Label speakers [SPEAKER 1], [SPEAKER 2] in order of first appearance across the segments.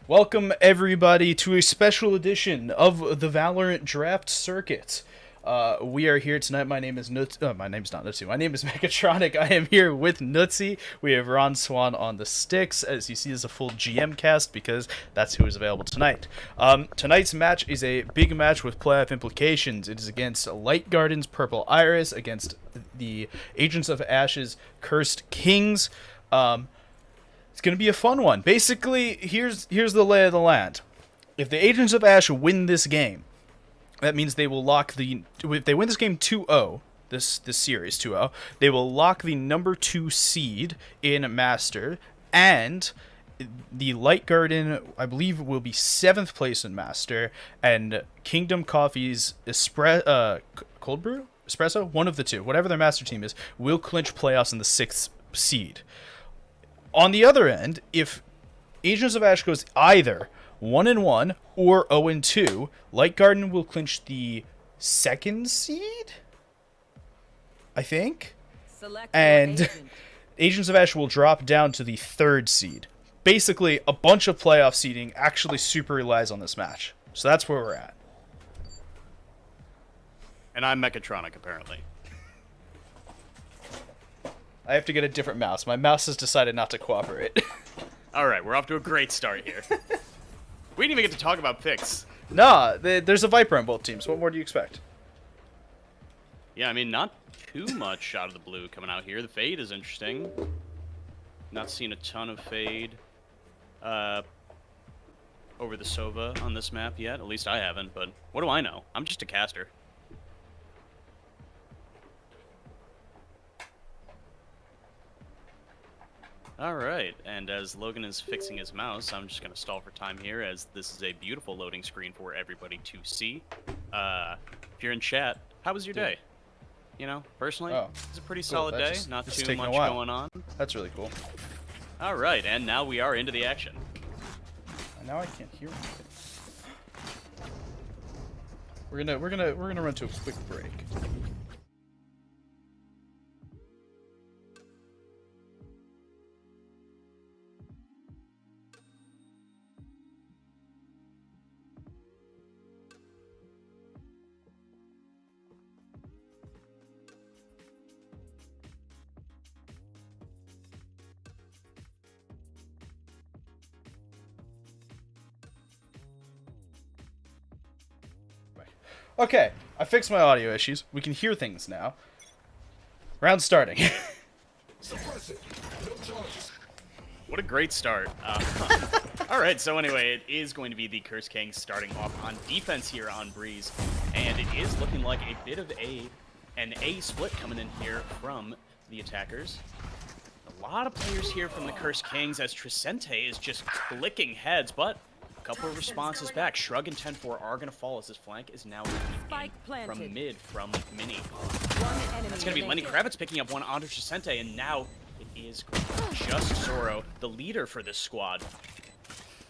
[SPEAKER 1] Welcome everybody to a special edition of the Valorant Draft Circuit. We are here tonight. My name is my name's not Nutzy. My name is Mechatronic. I am here with Nutzy. We have Ron Swan on the sticks. As you see, is a full GM cast because that's who is available tonight. Tonight's match is a big match with playoff implications. It is against Light Garden's Purple Iris against the Agents of Ash's Cursed Kings. It's going to be a fun one. Basically, here's the lay of the land. If the Agents of Ash win this game, that means they will lock the... If they win this game 2-0, this series 2-0, they will lock the number 2 seed in Master, and the Light Garden, I believe, will be 7th place in Master, and Kingdom Coffee's Cold Brew? Espresso? One of the two. Whatever their Master team is, will clinch playoffs in the 6th seed. On the other end, if Agents of Ash goes either 1-1 or 0-2, Light Garden will clinch the 2nd seed, I think, and Agents of Ash will drop down to the 3rd seed. Basically, a bunch of playoff seeding actually super relies on this match. So that's where we're at.
[SPEAKER 2] And I'm Mechatronic, apparently.
[SPEAKER 1] I have to get a different mouse. My mouse has decided not to cooperate.
[SPEAKER 2] Alright, we're off to a great start here. We didn't even get to talk about picks.
[SPEAKER 1] Nah, there's a Viper on both teams. What more do you expect?
[SPEAKER 2] Yeah, I mean, not too much out of the blue coming out here. The Fade is interesting. Not seen a ton of Fade over the Sova on this map yet. At least I haven't, but what do I know? I'm just a caster. Alright, and as Logan is fixing his mouse, I'm just going to stall for time here, as this is a beautiful loading screen for everybody to see. If you're in chat, how was your day? You know, personally, it's a pretty solid day, not too much going on.
[SPEAKER 1] That's really cool.
[SPEAKER 2] Alright, and now we are into the action.
[SPEAKER 1] And now I can't hear anything. We're gonna run to a quick break. Okay, I fixed my audio issues. We can hear things now. Round starting.
[SPEAKER 2] What a great start. Alright, so anyway, it is going to be the Cursed Kings starting off on defense here on Breeze. And it is looking like a bit of an A split coming in here from the attackers. A lot of players here from the Cursed Kings as Trisente is just clicking heads, but a couple of responses back. Shrug and 10-4 are going to fall as this flank is now from mid from Mini. That's going to be Lenny Kravitz picking up one onto Trisente, and now it is just Zoro, the leader for this squad.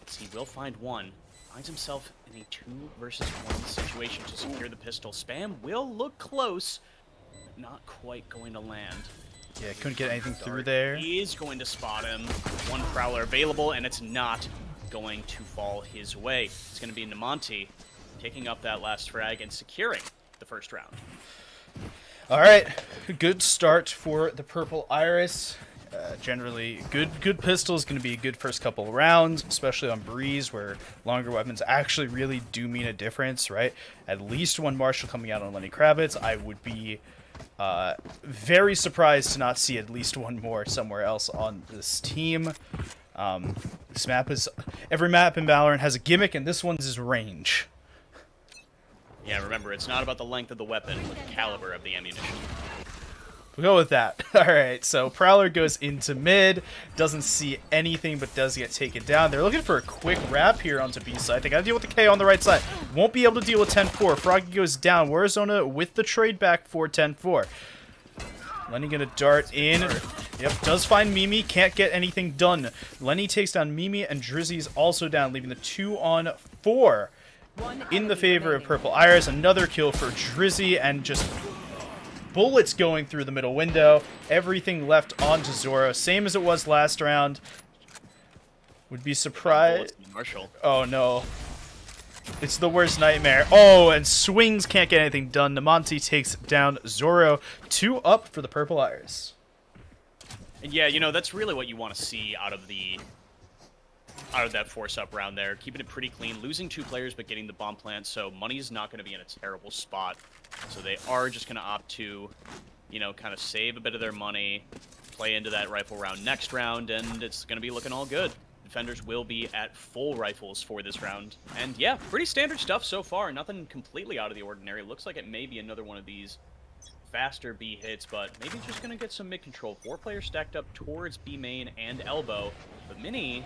[SPEAKER 2] So he will find one. Finds himself in a 2 versus 1 situation to secure the pistol. Spam will look close. Not quite going to land.
[SPEAKER 1] Yeah, couldn't get anything through there.
[SPEAKER 2] He is going to spot him. One Prowler available, and it's not going to fall his way. It's going to be Namonti taking up that last frag and securing the first round.
[SPEAKER 1] All right, good start for the Purple Iris. Generally, good pistol is going to be a good first couple of rounds, especially on Breeze, where longer weapons actually really do mean a difference, right? At least one Marshall coming out on Lenny Kravitz. I would be very surprised to not see at least one more somewhere else on this team. This map is... Every map in Valorant has a gimmick, and this one's is range.
[SPEAKER 2] Yeah, remember, it's not about the length of the weapon, but the caliber of the ammunition.
[SPEAKER 1] We'll go with that. Alright, so Prowler goes into mid, doesn't see anything, but does get taken down. They're looking for a quick wrap here onto B side. They gotta deal with the K on the right side. Won't be able to deal with 10-4. Froggy goes down. Warzona with the trade back for 10-4. Lenny gonna dart in. Yep, does find Mimi. Can't get anything done. Lenny takes down Mimi, and Drizzy's also down, leaving the 2-on-4 in the favor of Purple Iris. Another kill for Drizzy, and just bullets going through the middle window. Everything left onto Zoro, same as it was last round. Would be
[SPEAKER 2] Bullets
[SPEAKER 1] surprised.
[SPEAKER 2] in Marshall.
[SPEAKER 1] Oh no. It's the worst nightmare. Oh, and swings can't get anything done. Namonte takes down Zoro. 2 up for the Purple Iris.
[SPEAKER 2] And yeah, you know, that's really what you want to see out of that force-up round there. Keeping it pretty clean, losing 2 players but getting the bomb plant, so money's not going to be in a terrible spot. So they are just going to opt to, you know, kind of save a bit of their money, play into that rifle round next round, and it's going to be looking all good. Defenders will be at full rifles for this round. And yeah, pretty standard stuff so far. Nothing completely out of the ordinary. Looks like it may be another one of these faster B hits, but maybe just going to get some mid control. 4 players stacked up towards B main and elbow. But Mini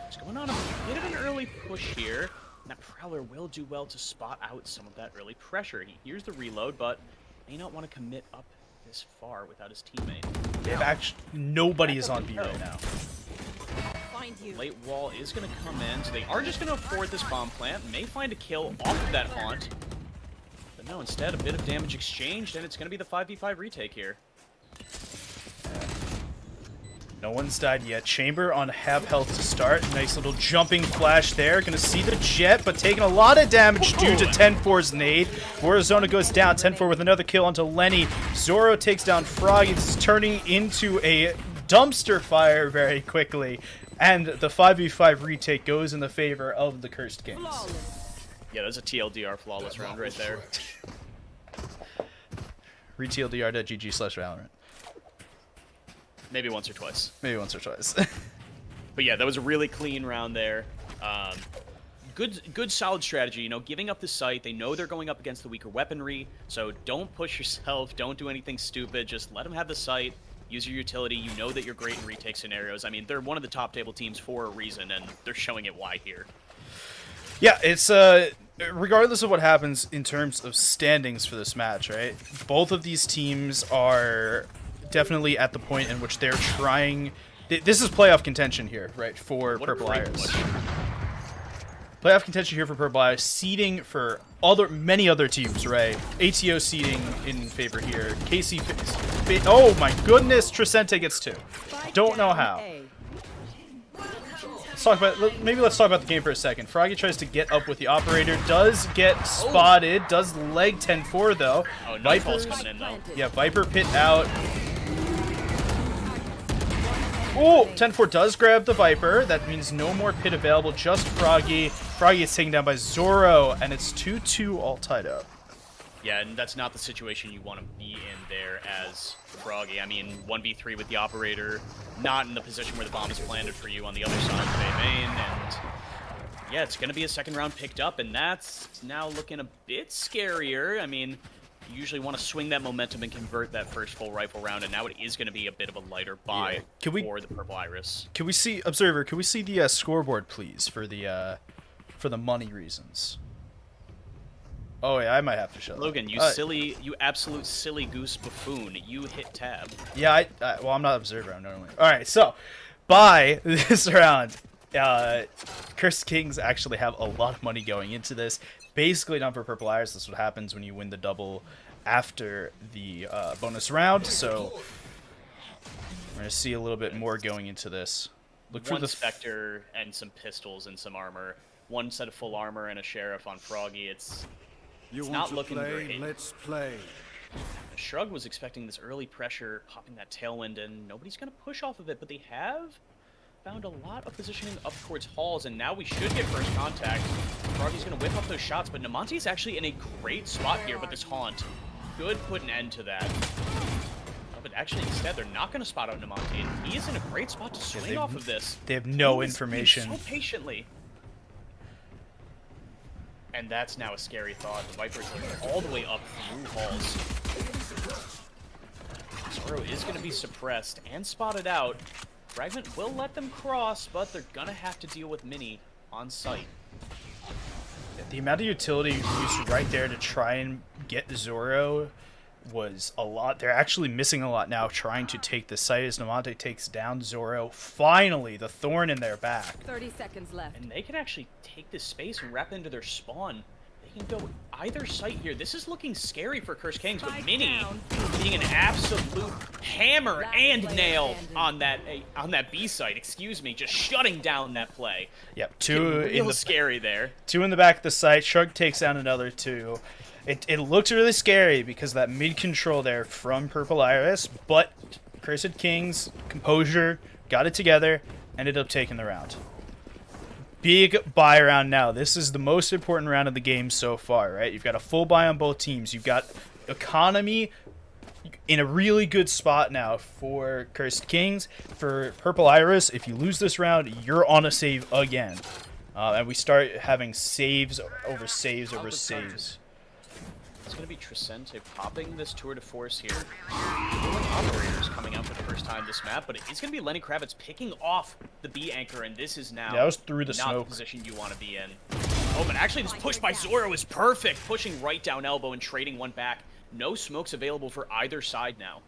[SPEAKER 2] is going on a bit of an early push here. And that Prowler will do well to spot out some of that early pressure. He hears the reload, but may not want to commit up this far without his teammate.
[SPEAKER 1] They've actually nobody is on B right now.
[SPEAKER 2] Late wall is going to come in, so they are just going to afford this bomb plant. May find a kill off of that haunt. But no, instead, a bit of damage exchanged, and it's going to be the 5v5 retake here.
[SPEAKER 1] No one's died yet. Chamber on half health to start. Nice little jumping flash there. Gonna see the jet, but taking a lot of damage due to 10-4's nade. Warzona goes down. 10-4 with another kill onto Lenny. Zoro takes down Froggy. This is turning into a dumpster fire very quickly. And the 5v5 retake goes in the favor of the Cursed Kings.
[SPEAKER 2] Yeah, that's a TLDR flawless round right there.
[SPEAKER 1] ReTLDR.gg/Valorant.
[SPEAKER 2] Maybe once or twice.
[SPEAKER 1] Maybe once or twice.
[SPEAKER 2] But yeah, that was a really clean round there. Good solid strategy. You know, giving up the site. They know they're going up against the weaker weaponry, so don't push yourself. Don't do anything stupid. Just let them have the site. Use your utility. You know that you're great in retake scenarios. I mean, they're one of the top table teams for a reason, and they're showing it why here.
[SPEAKER 1] Yeah, it's regardless of what happens in terms of standings for this match, right? Both of these teams are definitely at the point in which they're trying. This is playoff contention here, right? For Purple Iris. Playoff contention here for Purple Iris, seeding for many other teams, right? ATO seeding in favor here. KC, oh my goodness, Trisente gets 2. Don't know how. Let's talk about the game for a second. Froggy tries to get up with the operator, does get spotted, does leg 10-4 though.
[SPEAKER 2] Oh, Nightfall's coming in though.
[SPEAKER 1] Yeah, Viper pit out. Oh, 10-4 does grab the Viper. That means no more pit available, just Froggy. Froggy is taken down by Zoro, and it's 2-2 all tied up.
[SPEAKER 2] Yeah, and that's not the situation you want to be in there as Froggy. I mean, 1v3 with the operator, not in the position where the bomb is planted for you on the other side of A main, and yeah, it's going to be a second round picked up, and that's now looking a bit scarier. I mean, you usually want to swing that momentum and convert that first full rifle round, and now it is going to be a bit of a lighter buy for the Purple Iris.
[SPEAKER 1] Can we see, Observer, can we see the scoreboard, please, for the money reasons? Oh yeah, I might have to show
[SPEAKER 2] Logan, you absolute silly goose buffoon. You hit tab.
[SPEAKER 1] Yeah, well, I'm not Observer, I'm normally. Alright, so, by this round, Cursed Kings actually have a lot of money going into this. Basically done for Purple Iris. This is what happens when you win the double after the bonus round. So we're going to see a little bit more going into this. Look for the
[SPEAKER 2] Spectre and some pistols and some armor. One set of full armor and a Sheriff on Froggy. It's not looking great.
[SPEAKER 3] Let's play.
[SPEAKER 2] Shrug was expecting this early pressure, popping that tailwind, and nobody's going to push off of it, but they have found a lot of positioning up towards halls, and now we should get first contact. Froggy's going to whip up those shots, but Namonte's actually in a great spot here with this haunt. Could put an end to that. But actually, instead, they're not going to spot out Namonte, and he is in a great spot to swing off of this.
[SPEAKER 1] They have no information.
[SPEAKER 2] So patiently. And that's now a scary thought. The Vipers are all the way up through halls. Zoro is going to be suppressed and spotted out. Fragment will let them cross, but they're going to have to deal with Mini on site.
[SPEAKER 1] The amount of utility used right there to try and get Zoro was a lot. They're actually missing a lot now trying to take the site as Namonte takes down Zoro. Finally, the thorn in their back.
[SPEAKER 4] 30 seconds left.
[SPEAKER 2] And they can actually take this space and wrap into their spawn. They can go either site here. This is looking scary for Cursed Kings, but Mini being an absolute hammer and nail on that B site. Excuse me, just shutting down that play.
[SPEAKER 1] Yep, two
[SPEAKER 2] Real
[SPEAKER 1] in the
[SPEAKER 2] scary there.
[SPEAKER 1] two in the back of the site. Shrug takes down another two. It looks really scary because of that mid control there from Purple Iris, but Cursed Kings, composure, got it together, ended up taking the round. Big buy round now. This is the most important round of the game so far, right? You've got a full buy on both teams. You've got economy in a really good spot now for Cursed Kings. For Purple Iris, if you lose this round, you're on a save again. And we start having saves over saves over saves.
[SPEAKER 2] It's going to be Trisente popping this tour de force here. Dueling operators coming out for the first time this map, but it is going to be Lenny Kravitz picking off the B anchor, and this is now
[SPEAKER 1] that was through the
[SPEAKER 2] not
[SPEAKER 1] smoke.
[SPEAKER 2] the position you want to be in. Oh, but actually this push by Zoro is perfect, pushing right down elbow and trading one back. No smokes available for either side now.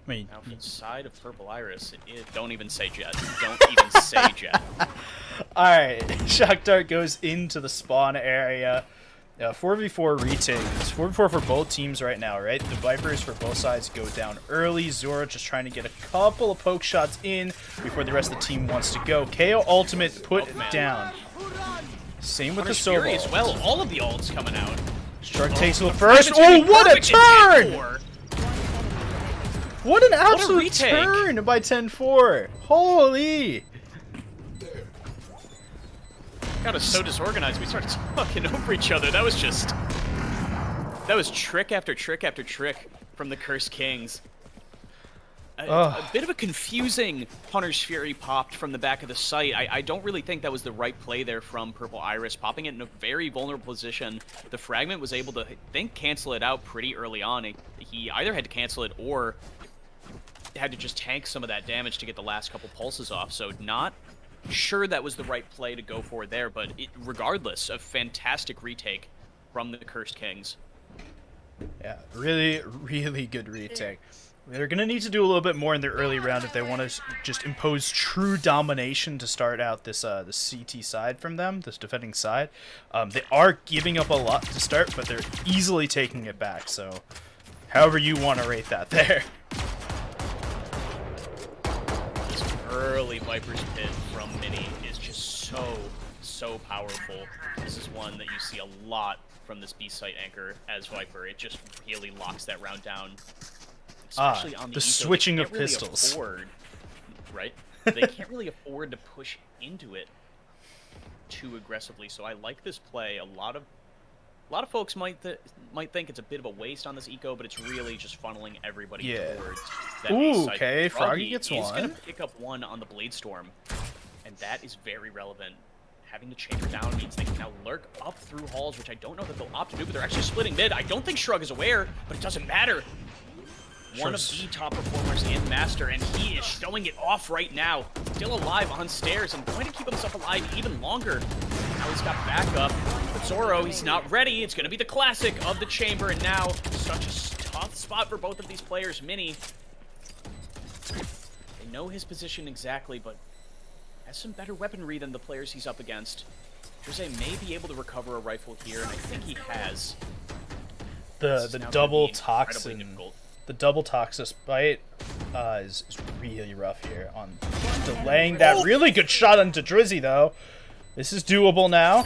[SPEAKER 1] I mean,
[SPEAKER 2] Now for the side of Purple Iris, don't even say Jet. Don't even say Jet.
[SPEAKER 1] alright, Shock Dart goes into the spawn area. 4v4 retake. It's 4v4 for both teams right now, right? The Vipers for both sides go down early. Zoro just trying to get a couple of poke shots in before the rest of the team wants to go. KO ultimate put down. Same with the
[SPEAKER 2] Hunter's Fury
[SPEAKER 1] solo.
[SPEAKER 2] as well. All of the ults coming out.
[SPEAKER 1] Shark takes the
[SPEAKER 2] The
[SPEAKER 1] first.
[SPEAKER 2] Fragment's gonna
[SPEAKER 1] Oh,
[SPEAKER 2] be
[SPEAKER 1] what a
[SPEAKER 2] perfect in
[SPEAKER 1] turn!
[SPEAKER 2] 10-4.
[SPEAKER 1] What an absolute
[SPEAKER 2] retake.
[SPEAKER 1] turn by 10-4. Holy!
[SPEAKER 2] Got us so disorganized, we started talking over each other. That was trick after trick after trick from the Cursed Kings. A bit of a confusing Hunter's Fury popped from the back of the site. I don't really think that was the right play there from Purple Iris, popping it in a very vulnerable position. The Fragment was able to, I think, cancel it out pretty early on. He either had to cancel it or had to just tank some of that damage to get the last couple pulses off, so not sure that was the right play to go for there, but regardless, a fantastic retake from the Cursed Kings.
[SPEAKER 1] Yeah, really, really good retake. They're going to need to do a little bit more in their early round if they want to just impose true domination to start out this the CT side from them, this defending side. They are giving up a lot to start, but they're easily taking it back, so however you want to rate that there.
[SPEAKER 2] Early Viper's Pit from Mini is just so powerful. This is one that you see a lot from this B site anchor as Viper. It just really locks that round down. Especially on the
[SPEAKER 1] the
[SPEAKER 2] eco,
[SPEAKER 1] switching
[SPEAKER 2] they
[SPEAKER 1] of
[SPEAKER 2] can't really
[SPEAKER 1] pistols.
[SPEAKER 2] afford, right? They can't really afford to push into it too aggressively. So I like this play. A lot of folks might think it's a bit of a waste on this eco, but it's really just funneling everybody towards that
[SPEAKER 1] Ooh,
[SPEAKER 2] base side.
[SPEAKER 1] okay, Froggy gets
[SPEAKER 2] He's
[SPEAKER 1] one.
[SPEAKER 2] gonna pick up one on the Blade Storm, and that is very relevant. Having the chamber down means they can now lurk up through halls, which I don't know that they'll opt to do, but they're actually splitting mid. I don't think Shrug is aware, but it doesn't matter. One of the top performers in Master, and he is showing it off right now. Still alive on stairs and going to keep himself alive even longer. Now he's got backup. But Zoro, he's not ready. It's going to be the classic of the chamber, and now such a tough spot for both of these players. Mini, they know his position exactly, but has some better weaponry than the players he's up against. Jose may be able to recover a rifle here, and I think he has.
[SPEAKER 1] The double toxin. The double Toxis bite is really rough here on delaying that really good shot onto Drizzy, though. This is doable now.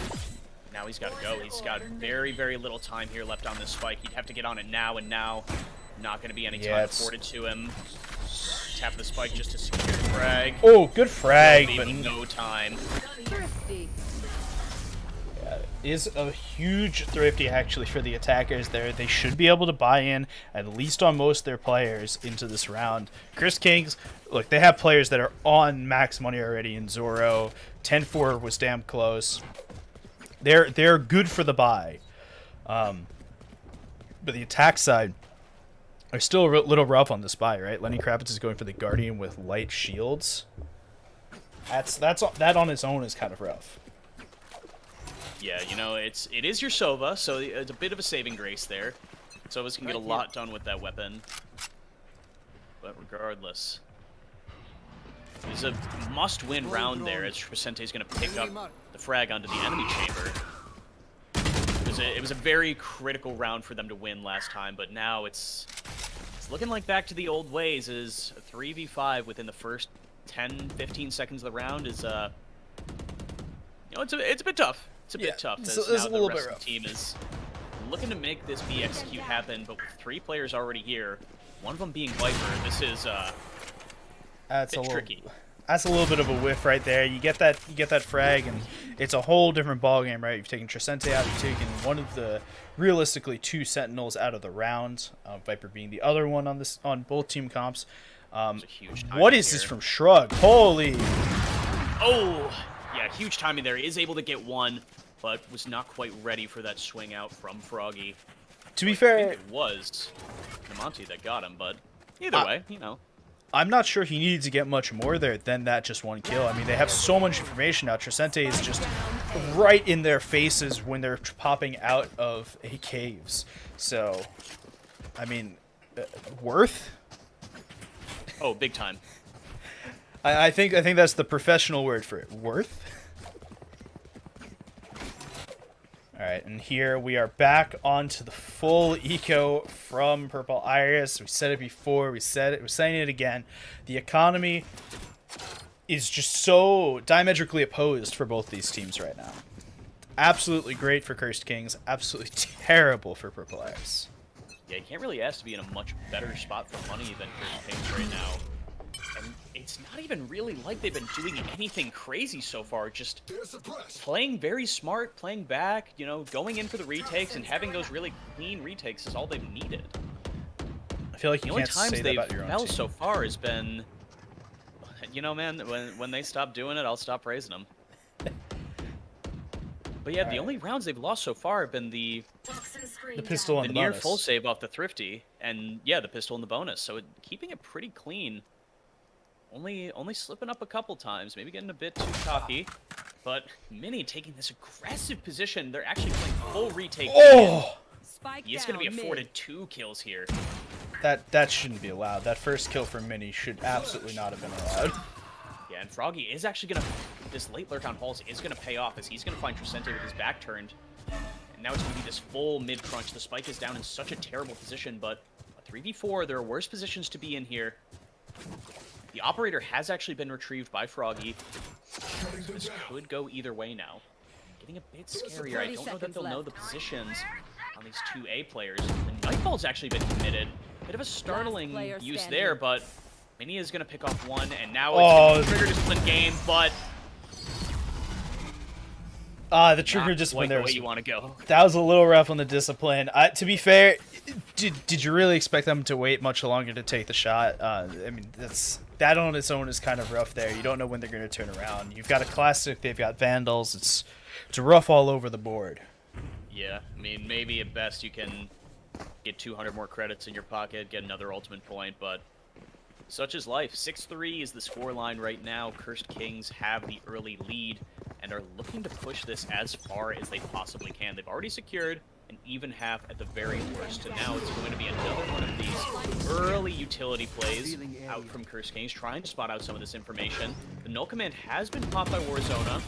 [SPEAKER 2] Now he's got to go. He's got very, very little time here left on this spike. He'd have to get on it now, and now not going to be any time afforded to him. Tap the spike just to secure the frag.
[SPEAKER 1] Oh, good frag,
[SPEAKER 2] but
[SPEAKER 1] but
[SPEAKER 2] no time.
[SPEAKER 1] Is a huge thrifty actually for the attackers there. They should be able to buy in, at least on most of their players, into this round. Cursed Kings, look, they have players that are on max money already in Zoro. 10-4 was damn close. They're good for the buy. But the attack side are still a little rough on this buy, right? Lenny Kravitz is going for the Guardian with light shields. That on its own is kind of rough.
[SPEAKER 2] Yeah, you know, it is your Sova, so it's a bit of a saving grace there. Sovas can get a lot done with that weapon. But regardless, It's a must-win round there as Tricente's going to pick up the frag onto the enemy chamber. It was a very critical round for them to win last time, but now it's looking like back to the old ways. Is a 3v5 within the first 10-15 seconds of the round is it's a bit tough. It's a bit tough. As
[SPEAKER 1] it's
[SPEAKER 2] now
[SPEAKER 1] a little
[SPEAKER 2] the rest
[SPEAKER 1] bit
[SPEAKER 2] of the team is looking to make this B execute happen, but with 3 players already here, one of them being Viper, this is
[SPEAKER 1] That's a little
[SPEAKER 2] tricky.
[SPEAKER 1] That's a little bit of a whiff right there. You get that frag, and it's a whole different ballgame, right? You've taken Tricente out, you've taken one of the realistically 2 Sentinels out of the round, Viper being the other one on both team comps.
[SPEAKER 2] A huge
[SPEAKER 1] What is this from Shrug? Holy!
[SPEAKER 2] Oh, yeah, huge timing there. Is able to get one, but was not quite ready for that swing out from Froggy.
[SPEAKER 1] To be
[SPEAKER 2] I
[SPEAKER 1] fair,
[SPEAKER 2] think it was Namonti that got him, but either way,
[SPEAKER 1] I'm not sure he needed to get much more there than that just one kill. I mean, they have so much information now. Tricente is just right in their faces when they're popping out of caves. So, I mean, worth?
[SPEAKER 2] Oh, big time.
[SPEAKER 1] I think that's the professional word for it. Worth? Alright, and here we are back onto the full eco from Purple Iris. We said it before, we're saying it again. The economy is just so diametrically opposed for both these teams right now. Absolutely great for Cursed Kings, absolutely terrible for Purple Iris.
[SPEAKER 2] Yeah, you can't really ask to be in a much better spot for money than Cursed Kings right now. And it's not even really like they've been doing anything crazy so far, just playing very smart, playing back, going in for the retakes and having those really clean retakes is all they've needed.
[SPEAKER 1] I feel like you can't say that about your own
[SPEAKER 2] The only times they've fell
[SPEAKER 1] team.
[SPEAKER 2] so far has been, man, when they stop doing it, I'll stop praising them. But yeah, the only rounds they've lost so far have been the
[SPEAKER 1] pistol and
[SPEAKER 2] the
[SPEAKER 1] the
[SPEAKER 2] near
[SPEAKER 1] bonus.
[SPEAKER 2] full save off the Thrifty, and yeah, the pistol and the bonus. So keeping it pretty clean. Only slipping up a couple times, maybe getting a bit too cocky. But Mini taking this aggressive position. They're actually playing full retake.
[SPEAKER 1] Oh!
[SPEAKER 2] He is going to be afforded 2 kills here.
[SPEAKER 1] That shouldn't be allowed. That first kill from Mini should absolutely not have been allowed.
[SPEAKER 2] Yeah, and Froggy is actually going to... This late lurk on Halls is going to pay off as he's going to find Tricente with his back turned. And now it's going to be this full mid-crunch. The spike is down in such a terrible position, but a 3v4, there are worse positions to be in here. The operator has actually been retrieved by Froggy. So this could go either way now. Getting a bit scarier. I don't know that they'll know the positions on these 2A players. The Nightfall's actually been committed. Bit of a startling use there, but Mini is going to pick off one, and now it's a trigger discipline game, but...
[SPEAKER 1] The trigger discipline there
[SPEAKER 2] the way
[SPEAKER 1] was,
[SPEAKER 2] you want to go.
[SPEAKER 1] that was a little rough on the discipline. To be fair, did you really expect them to wait much longer to take the shot? I mean, that on its own is kind of rough there. You don't know when they're going to turn around. You've got a Classic, they've got Vandals. It's rough all over the board.
[SPEAKER 2] Yeah, I mean, maybe at best you can get 200 more credits in your pocket, get another ultimate point, but such is life. 6-3 is the scoreline right now. Cursed Kings have the early lead and are looking to push this as far as they possibly can. They've already secured an even half at the very worst, and now it's going to be another one of these early utility plays out from Cursed Kings, trying to spot out some of this information. The null command has been popped by Warzona.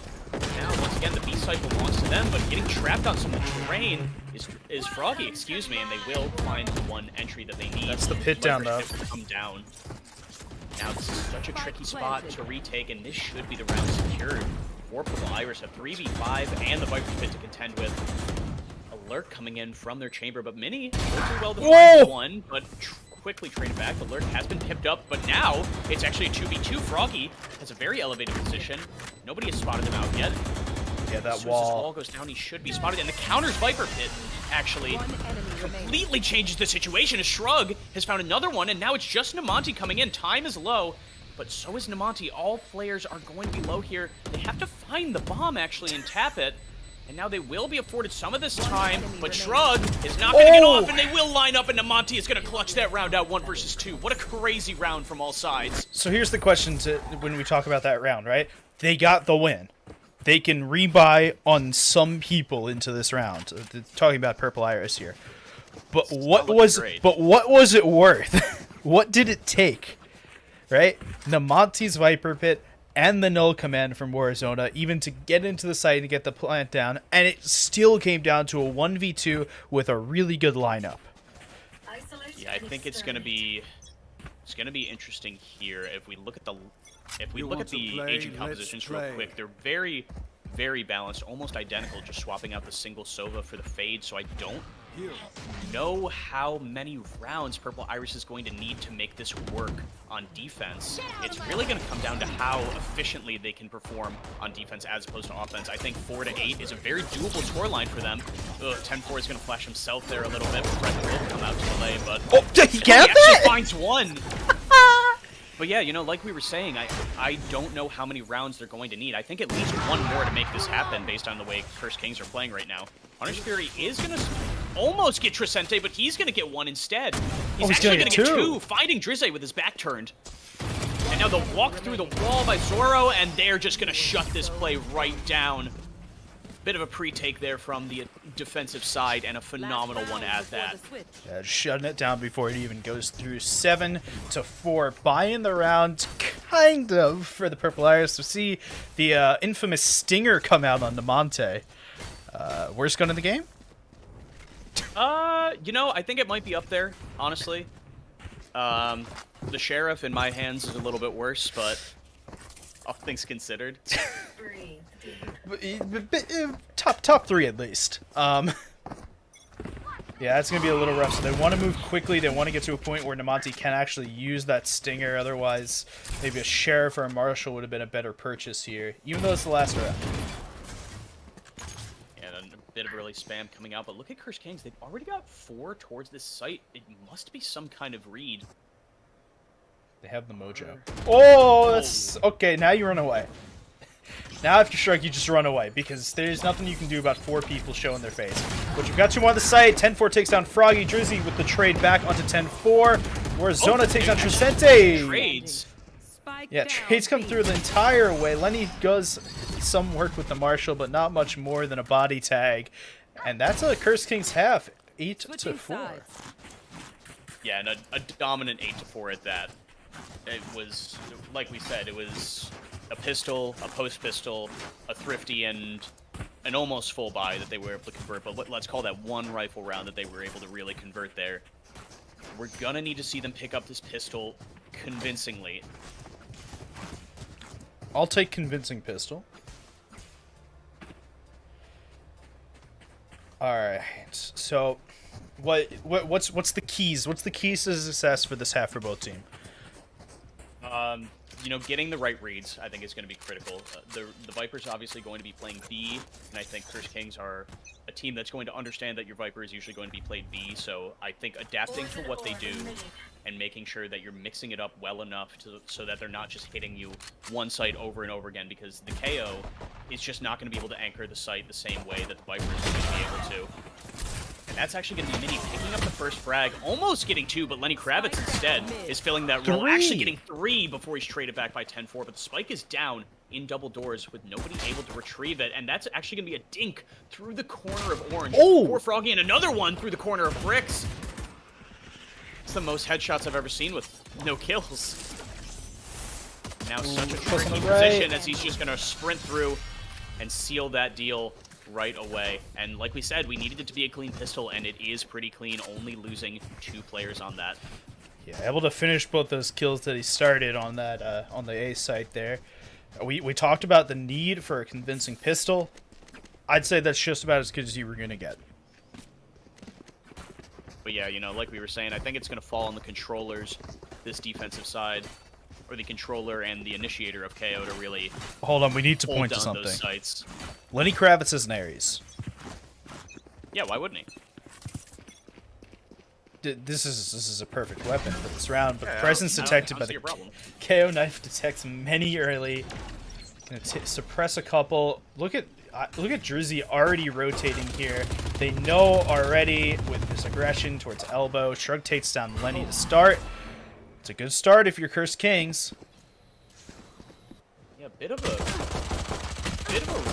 [SPEAKER 2] Now, once again, the B site belongs to them, but getting trapped on some of the terrain is Froggy, excuse me, and they will find the one entry that they need.
[SPEAKER 1] That's the pit down, though.
[SPEAKER 2] Come down. Now, this is such a tricky spot to retake, and this should be the round secured. For Purple Iris, a 3v5 and the Viper pit to contend with. Alert coming in from their chamber, but Mini will do well to find one, but quickly traded back. The Lurk has been pipped up, but now it's actually a 2v2. Froggy has a very elevated position. Nobody has spotted him out yet.
[SPEAKER 1] Yeah, that
[SPEAKER 2] as soon as this
[SPEAKER 1] wall.
[SPEAKER 2] wall goes down, he should be spotted. And the counters Viper pit actually completely changes the situation as Shrug has found another one, and now it's just Namonti coming in. Time is low, but so is Namonti. All players are going to be low here. They have to find the bomb actually and tap it. And now they will be afforded some of this time, but Shrug is not going to get off, and they will line up, and Namonti is going to clutch that round out 1 versus 2. What a crazy round from all sides.
[SPEAKER 1] So here's the question when we talk about that round, right? They got the win. They can rebuy on some people into this round. Talking about Purple Iris here. But what was it worth? What did it take right? Namonte's Viper Pit and the null command from Warzona, even to get into the site and get the plant down, and it still came down to a 1v2 with a really good lineup.
[SPEAKER 2] Yeah, I think it's gonna be interesting here if we look at the agent compositions real quick. They're very, very balanced, almost identical, just swapping out the single Sova for the Fade, so I don't know how many rounds Purple Iris is going to need to make this work on defense. It's really going to come down to how efficiently they can perform on defense as opposed to offense. I think 4 to 8 is a very doable scoreline for them. 10-4 is going to flash himself there a little bit. Brett will come out to delay, but
[SPEAKER 1] he got
[SPEAKER 2] actually
[SPEAKER 1] that?
[SPEAKER 2] finds one. But yeah, you know, like we were saying, I don't know how many rounds they're going to need. I think at least one more to make this happen based on the way Cursed Kings are playing right now. Honest Fury is going to almost get Trisente, but he's going to get one instead. He's actually going to get two, finding Drizzy with his back turned. And now they'll walk through the wall by Zoro, and they're just going to shut this play right down. Bit of a pre-take there from the defensive side, and a phenomenal one at that.
[SPEAKER 1] Yeah, shutting it down before it even goes through. 7 to 4, buying the round, kind of, for the Purple Iris to see the infamous Stinger come out on Namonte. Worst gun in the game?
[SPEAKER 2] You know, I think it might be up there, honestly. The Sheriff in my hands is a little bit worse, but all things considered.
[SPEAKER 1] Top 3 at least. Yeah, it's going to be a little rough, so they want to move quickly. They want to get to a point where Namonte can actually use that Stinger. Otherwise, maybe a Sheriff or a Marshal would have been a better purchase here, even though it's the last round.
[SPEAKER 2] And a bit of early spam coming out, but look at Cursed Kings. They've already got 4 towards this site. It must be some kind of read.
[SPEAKER 1] They have the mojo. Oh, that's... Okay, now you run away. Now if you strike, you just run away, because there's nothing you can do about 4 people showing their face. But you've got 2 more on the site. 10-4 takes down Froggy. Drizzy with the trade back onto 10-4. Warzona takes down Trisente.
[SPEAKER 2] Trades.
[SPEAKER 1] Yeah, trades come through the entire way. Lenny does some work with the Marshal, but not much more than a body tag. And that's a Cursed Kings half. 8 to 4.
[SPEAKER 2] Yeah, and a dominant 8 to 4 at that. It was, like we said, it was a pistol, a post pistol, a thrifty, and an almost full buy that they were able to convert. But let's call that one rifle round that they were able to really convert there. We're gonna need to see them pick up this pistol convincingly.
[SPEAKER 1] I'll take convincing pistol. All right. So, what's the keys? What's the keys to success for this half for both teams?
[SPEAKER 2] You know, getting the right reads, I think, is going to be critical. The Vipers obviously going to be playing B, and I think Cursed Kings are a team that's going to understand that your Viper is usually going to be played B, so I think adapting to what they do and making sure that you're mixing it up well enough so that they're not just hitting you one site over and over again, because the KO is just not going to be able to anchor the site the same way that the Vipers are going to be able to. And that's actually going to be Mini picking up the first frag, almost getting 2, but Lenny Kravitz instead is filling that role, actually getting 3 before he's traded back by 10-4, but the spike is down in double doors with nobody able to retrieve it, and that's actually going to be a dink through the corner of Orange.
[SPEAKER 1] Oh!
[SPEAKER 2] Poor Froggy, and another one through the corner of Bricks. It's the most headshots I've ever seen with no kills. Now such a tricky position as he's just going to sprint through and seal that deal right away. And like we said, we needed it to be a clean pistol, and it is pretty clean, only losing 2 players on that.
[SPEAKER 1] Yeah, able to finish both those kills that he started on that on the A site there. We talked about the need for a convincing pistol. I'd say that's just about as good as you were gonna get.
[SPEAKER 2] But yeah, you know, like we were saying, I think it's gonna fall on the controllers, this defensive side, or the controller and the initiator of KO to really
[SPEAKER 1] hold on. We need to
[SPEAKER 2] hold
[SPEAKER 1] point to
[SPEAKER 2] down
[SPEAKER 1] something.
[SPEAKER 2] those sites.
[SPEAKER 1] Lenny Kravitz is an Ares.
[SPEAKER 2] Yeah, why wouldn't he?
[SPEAKER 1] This is a perfect weapon for this round, but
[SPEAKER 2] Yeah,
[SPEAKER 1] presence detected by
[SPEAKER 2] the
[SPEAKER 1] the KO knife detects many early. Gonna suppress a couple. Look at Drizzy already rotating here. They know already with his aggression towards elbow. Shrug takes down Lenny to start. It's a good start if you're Cursed Kings.
[SPEAKER 2] Yeah, bit of a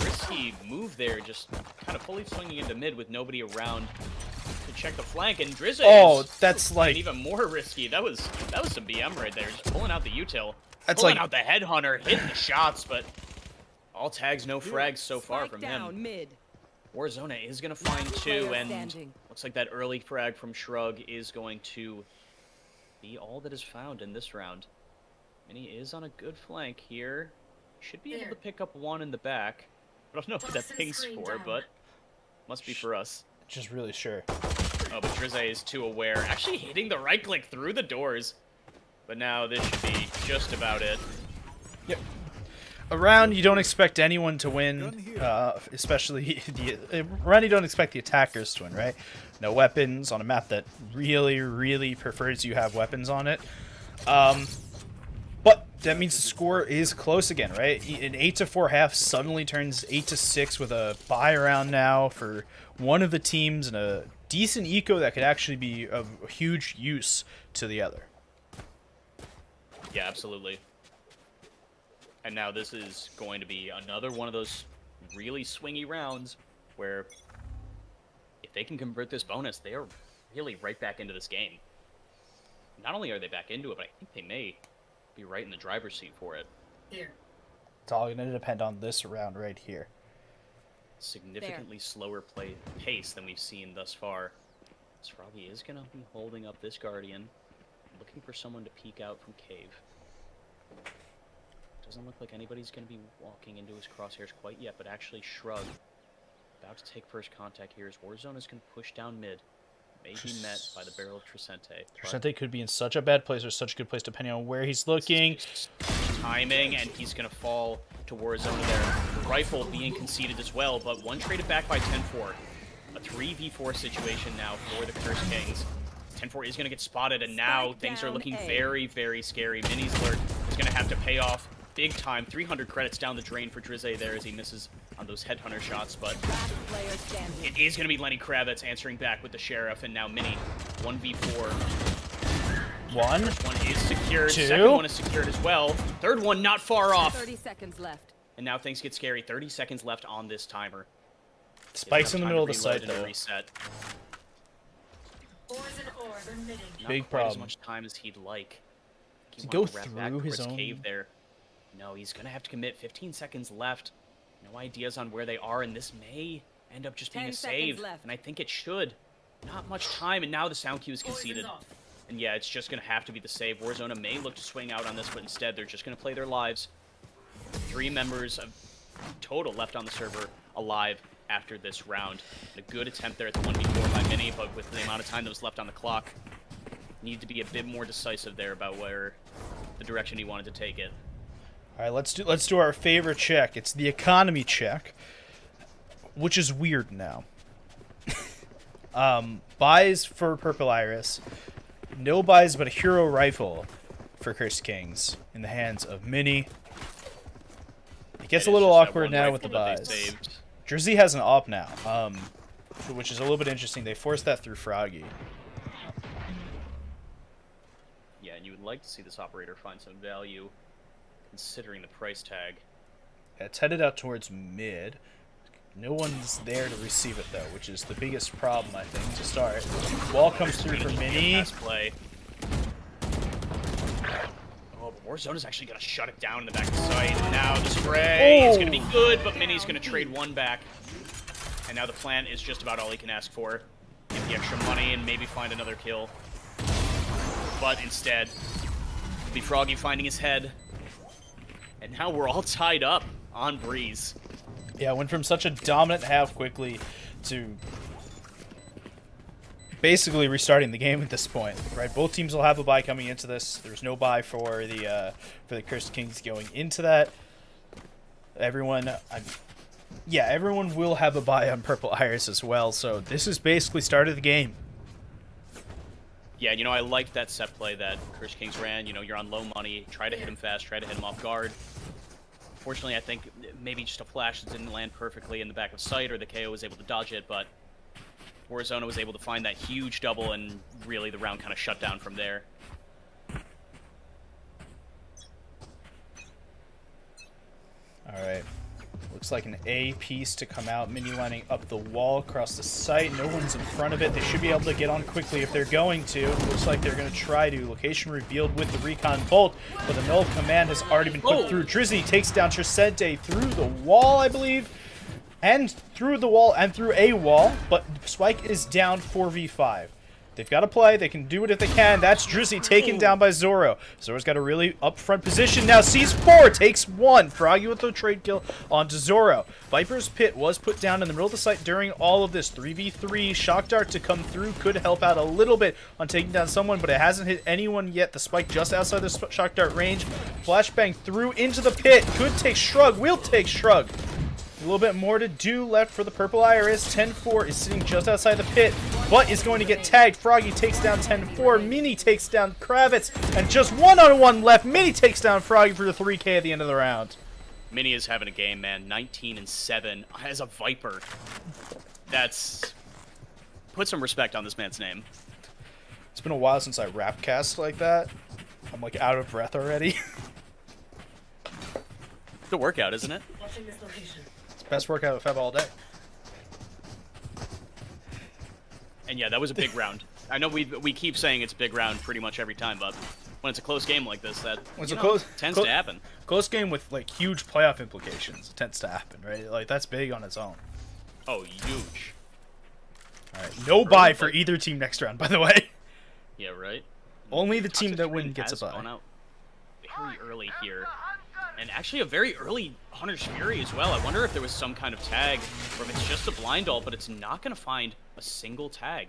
[SPEAKER 2] risky move there, just kind of fully swinging into mid with nobody around to to check the flank, and Drizzy
[SPEAKER 1] Oh,
[SPEAKER 2] is
[SPEAKER 1] that's like
[SPEAKER 2] even more risky. That was some BM right there, just pulling out the util.
[SPEAKER 1] That's
[SPEAKER 2] pulling
[SPEAKER 1] like
[SPEAKER 2] out the headhunter, hitting the shots, but all tags, no frags so far from
[SPEAKER 3] down,
[SPEAKER 2] him.
[SPEAKER 3] Mid.
[SPEAKER 2] Warzone is going to find two,
[SPEAKER 3] player
[SPEAKER 2] and
[SPEAKER 3] standing.
[SPEAKER 2] looks like that early frag from Shrug is going to be all that is found in this round. Mini is on a good flank here. Should be able to pick up one in the back. I don't know what that ping's for, but must be for us.
[SPEAKER 1] just really sure.
[SPEAKER 2] Oh, but Drizzy is too aware. Actually hitting the right click through the doors. But now this should be just about it.
[SPEAKER 1] Yep. A round you don't expect anyone to win, especially a round you don't expect the attackers to win, right? No weapons on a map that really, really prefers you have weapons on it. But that means the score is close again, right? An 8-4 half suddenly turns 8-6 with a bye round now for one of the teams and a decent eco that could actually be of huge use to the other.
[SPEAKER 2] Yeah, absolutely. And now this is going to be another one of those really swingy rounds where if they can convert this bonus, they are really right back into this game. Not only are they back into it, but I think they may be right in the driver's seat for it.
[SPEAKER 1] It's all going to depend on this round right here.
[SPEAKER 2] Significantly slower pace than we've seen thus far. This Froggy is going to be holding up this Guardian, looking for someone to peek out from Cave. Doesn't look like anybody's going to be walking into his crosshairs quite yet, but actually Shrug about to take first contact here as Warzone is going to push down mid. May be met by the barrel of Trisente.
[SPEAKER 1] Trisente could be in such a bad place or such a good place depending on where he's looking.
[SPEAKER 2] Timing, and he's going to fall to Warzone there. The rifle being conceded as well, but one traded back by 10-4. A 3v4 situation now for the Curse Kings. 10-4 is going to get spotted, and now things are looking very, very scary. Mini's lurk is going to have to pay off big time. 300 credits down the drain for Drizzy there as he misses on those headhunter shots, but it is going to be Lenny Kravitz answering back with the Sheriff, and now Mini 1v4.
[SPEAKER 1] One.
[SPEAKER 2] First one is secured.
[SPEAKER 1] Two.
[SPEAKER 2] Second one is secured as well. Third one not far off.
[SPEAKER 3] 30 seconds left.
[SPEAKER 2] And now things get scary. 30 seconds left on this timer.
[SPEAKER 1] Spikes in the middle of the
[SPEAKER 2] Reload
[SPEAKER 1] site,
[SPEAKER 2] and a
[SPEAKER 1] though.
[SPEAKER 2] reset. Not
[SPEAKER 1] Big
[SPEAKER 2] quite as
[SPEAKER 1] problem.
[SPEAKER 2] much time as he'd like. He
[SPEAKER 1] Go
[SPEAKER 2] wanted to wrap back
[SPEAKER 1] through his
[SPEAKER 2] towards
[SPEAKER 1] own-
[SPEAKER 2] Cave there. No, he's going to have to commit. 15 seconds left. No ideas on where they are, and this may end up just being
[SPEAKER 3] 10
[SPEAKER 2] a
[SPEAKER 3] seconds
[SPEAKER 2] save.
[SPEAKER 3] left.
[SPEAKER 2] And I think it should. Not much time, and now the sound cue is conceded. And yeah, it's just going to have to be the save. Warzone may look to swing out on this, but instead they're just going to play their lives. 3 members of total left on the server alive after this round. A good attempt there at the 1v4 by Mini, but with the amount of time that was left on the clock, need to be a bit more decisive there about where the direction he wanted to take it.
[SPEAKER 1] All right, let's do our favorite check. It's the economy check, which is weird now. Buys for Purple Iris, no buys but a hero rifle for Cursed Kings in the hands of Mini. It gets a
[SPEAKER 2] It is
[SPEAKER 1] little
[SPEAKER 2] just that
[SPEAKER 1] awkward
[SPEAKER 2] one
[SPEAKER 1] now with the
[SPEAKER 2] rifle that
[SPEAKER 1] buys.
[SPEAKER 2] they saved.
[SPEAKER 1] Jersey has an op now, which is a little bit interesting. They forced that through Froggy.
[SPEAKER 2] Yeah, and you would like to see this operator find some value considering the price tag.
[SPEAKER 1] Yeah, it's headed out towards mid. No one's there to receive it, though, which is the biggest problem, I think, to start. Wall comes through for Mini.
[SPEAKER 2] Pass play. Oh, but Warzone is actually going to shut it down in the back of the site. And now the spray is going to be good, but Mini's going to trade one back. And now the plant is just about all he can ask for. Get the extra money and maybe find another kill. But instead, the Froggy finding his head. And now we're all tied up on Breeze.
[SPEAKER 1] Yeah, went from such a dominant half quickly to basically restarting the game at this point, right? Both teams will have a bye coming into this. There's no bye for the Cursed Kings going into that. Everyone will have a bye on Purple Iris as well, so this is basically started the game.
[SPEAKER 2] Yeah, you know, I liked that set play that Cursed Kings ran. You know, you're on low money, try to hit him fast, try to hit him off guard. Fortunately, I think maybe just a flash that didn't land perfectly in the back of sight, or the KO was able to dodge it, but Warzone was able to find that huge double, and really the round kind of shut down from there.
[SPEAKER 1] All right. Looks like an A piece to come out. Mini lining up the wall across the site. No one's in front of it. They should be able to get on quickly if they're going to. Looks like they're going to try to. Location revealed with the recon bolt, but the null command has already been put through. Drizzy takes down Trisente through the wall, I believe. And through the wall and through a wall, but Spike is down 4v5. They've got to play. They can do it if they can. That's Drizzy taken down by Zoro. Zoro's got a really upfront position now. Sees 4, takes 1. Froggy with the trade kill onto Zoro. Viper's Pit was put down in the middle of the site during all of this. 3v3. Shock Dart to come through could help out a little bit on taking down someone, but it hasn't hit anyone yet. The Spike just outside the Shock Dart range. Flashbang through into the pit. Could take Shrug. Will take Shrug. A little bit more to do left for the Purple Iris. 10-4 is sitting just outside the pit, but is going to get tagged. Froggy takes down 10-4. Mini takes down Kravitz, and just one-on-one left. Mini takes down Froggy for the 3K at the end of the round.
[SPEAKER 2] Mini is having a game, man. 19-7 as a Viper. That's... Put some respect on this man's name.
[SPEAKER 1] It's been a while since I rap cast like that. I'm like out of breath already.
[SPEAKER 2] The workout, isn't it?
[SPEAKER 3] Watching this location.
[SPEAKER 1] Best workout I've had all day.
[SPEAKER 2] And yeah, that was a big round. I know we keep saying it's a big round pretty much every time, but when it's a close game like this, that tends to happen.
[SPEAKER 1] Close game with like huge playoff implications. It tends to happen, right? Like that's big on its own.
[SPEAKER 2] Oh, huge.
[SPEAKER 1] All right, no bye for either team next round, by the way.
[SPEAKER 2] Yeah, right.
[SPEAKER 1] Only the team that wins gets a bye.
[SPEAKER 2] Gone out very early here. And actually a very early Hunter's Fury as well. I wonder if there was some kind of tag, or if it's just a blind ult, but it's not going to find a single tag.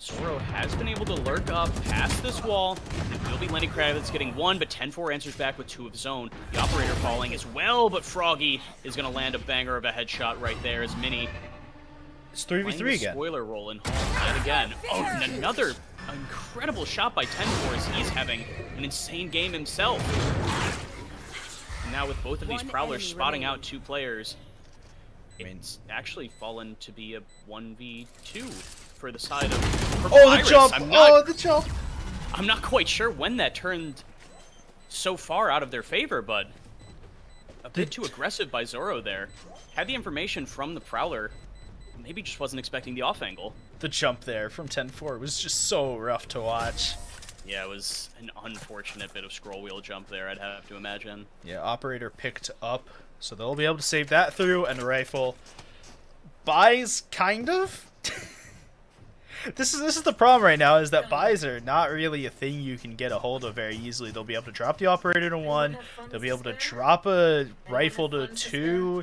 [SPEAKER 2] Zoro has been able to lurk up past this wall. It will be Lenny Kravitz getting 1, but 10-4 answers back with 2 of his own. The Operator falling as well, but Froggy is going to land a banger of a headshot right there as Mini.
[SPEAKER 1] It's 3v3 again.
[SPEAKER 2] Spoiler roll in home yet again. Oh, and another incredible shot by 10-4 as he's having an insane game himself. Now with both of these Prowlers spotting out 2 players, it's actually fallen to be a 1v2 for the side of Purple Iris.
[SPEAKER 1] Jump! The jump!
[SPEAKER 2] I'm not quite sure when that turned so far out of their favor, but a bit too aggressive by Zoro there. Had the information from the Prowler, maybe just wasn't expecting the off angle.
[SPEAKER 1] The jump there from 10-4 was just so rough to watch.
[SPEAKER 2] Yeah, it was an unfortunate bit of scroll wheel jump there, I'd have to imagine.
[SPEAKER 1] Yeah, Operator picked up, so they'll be able to save that through, and a rifle. Buys, kind of? This is the problem right now, is that buys are not really a thing you can get a hold of very easily. They'll be able to drop the Operator to 1, they'll be able to drop a rifle to 2,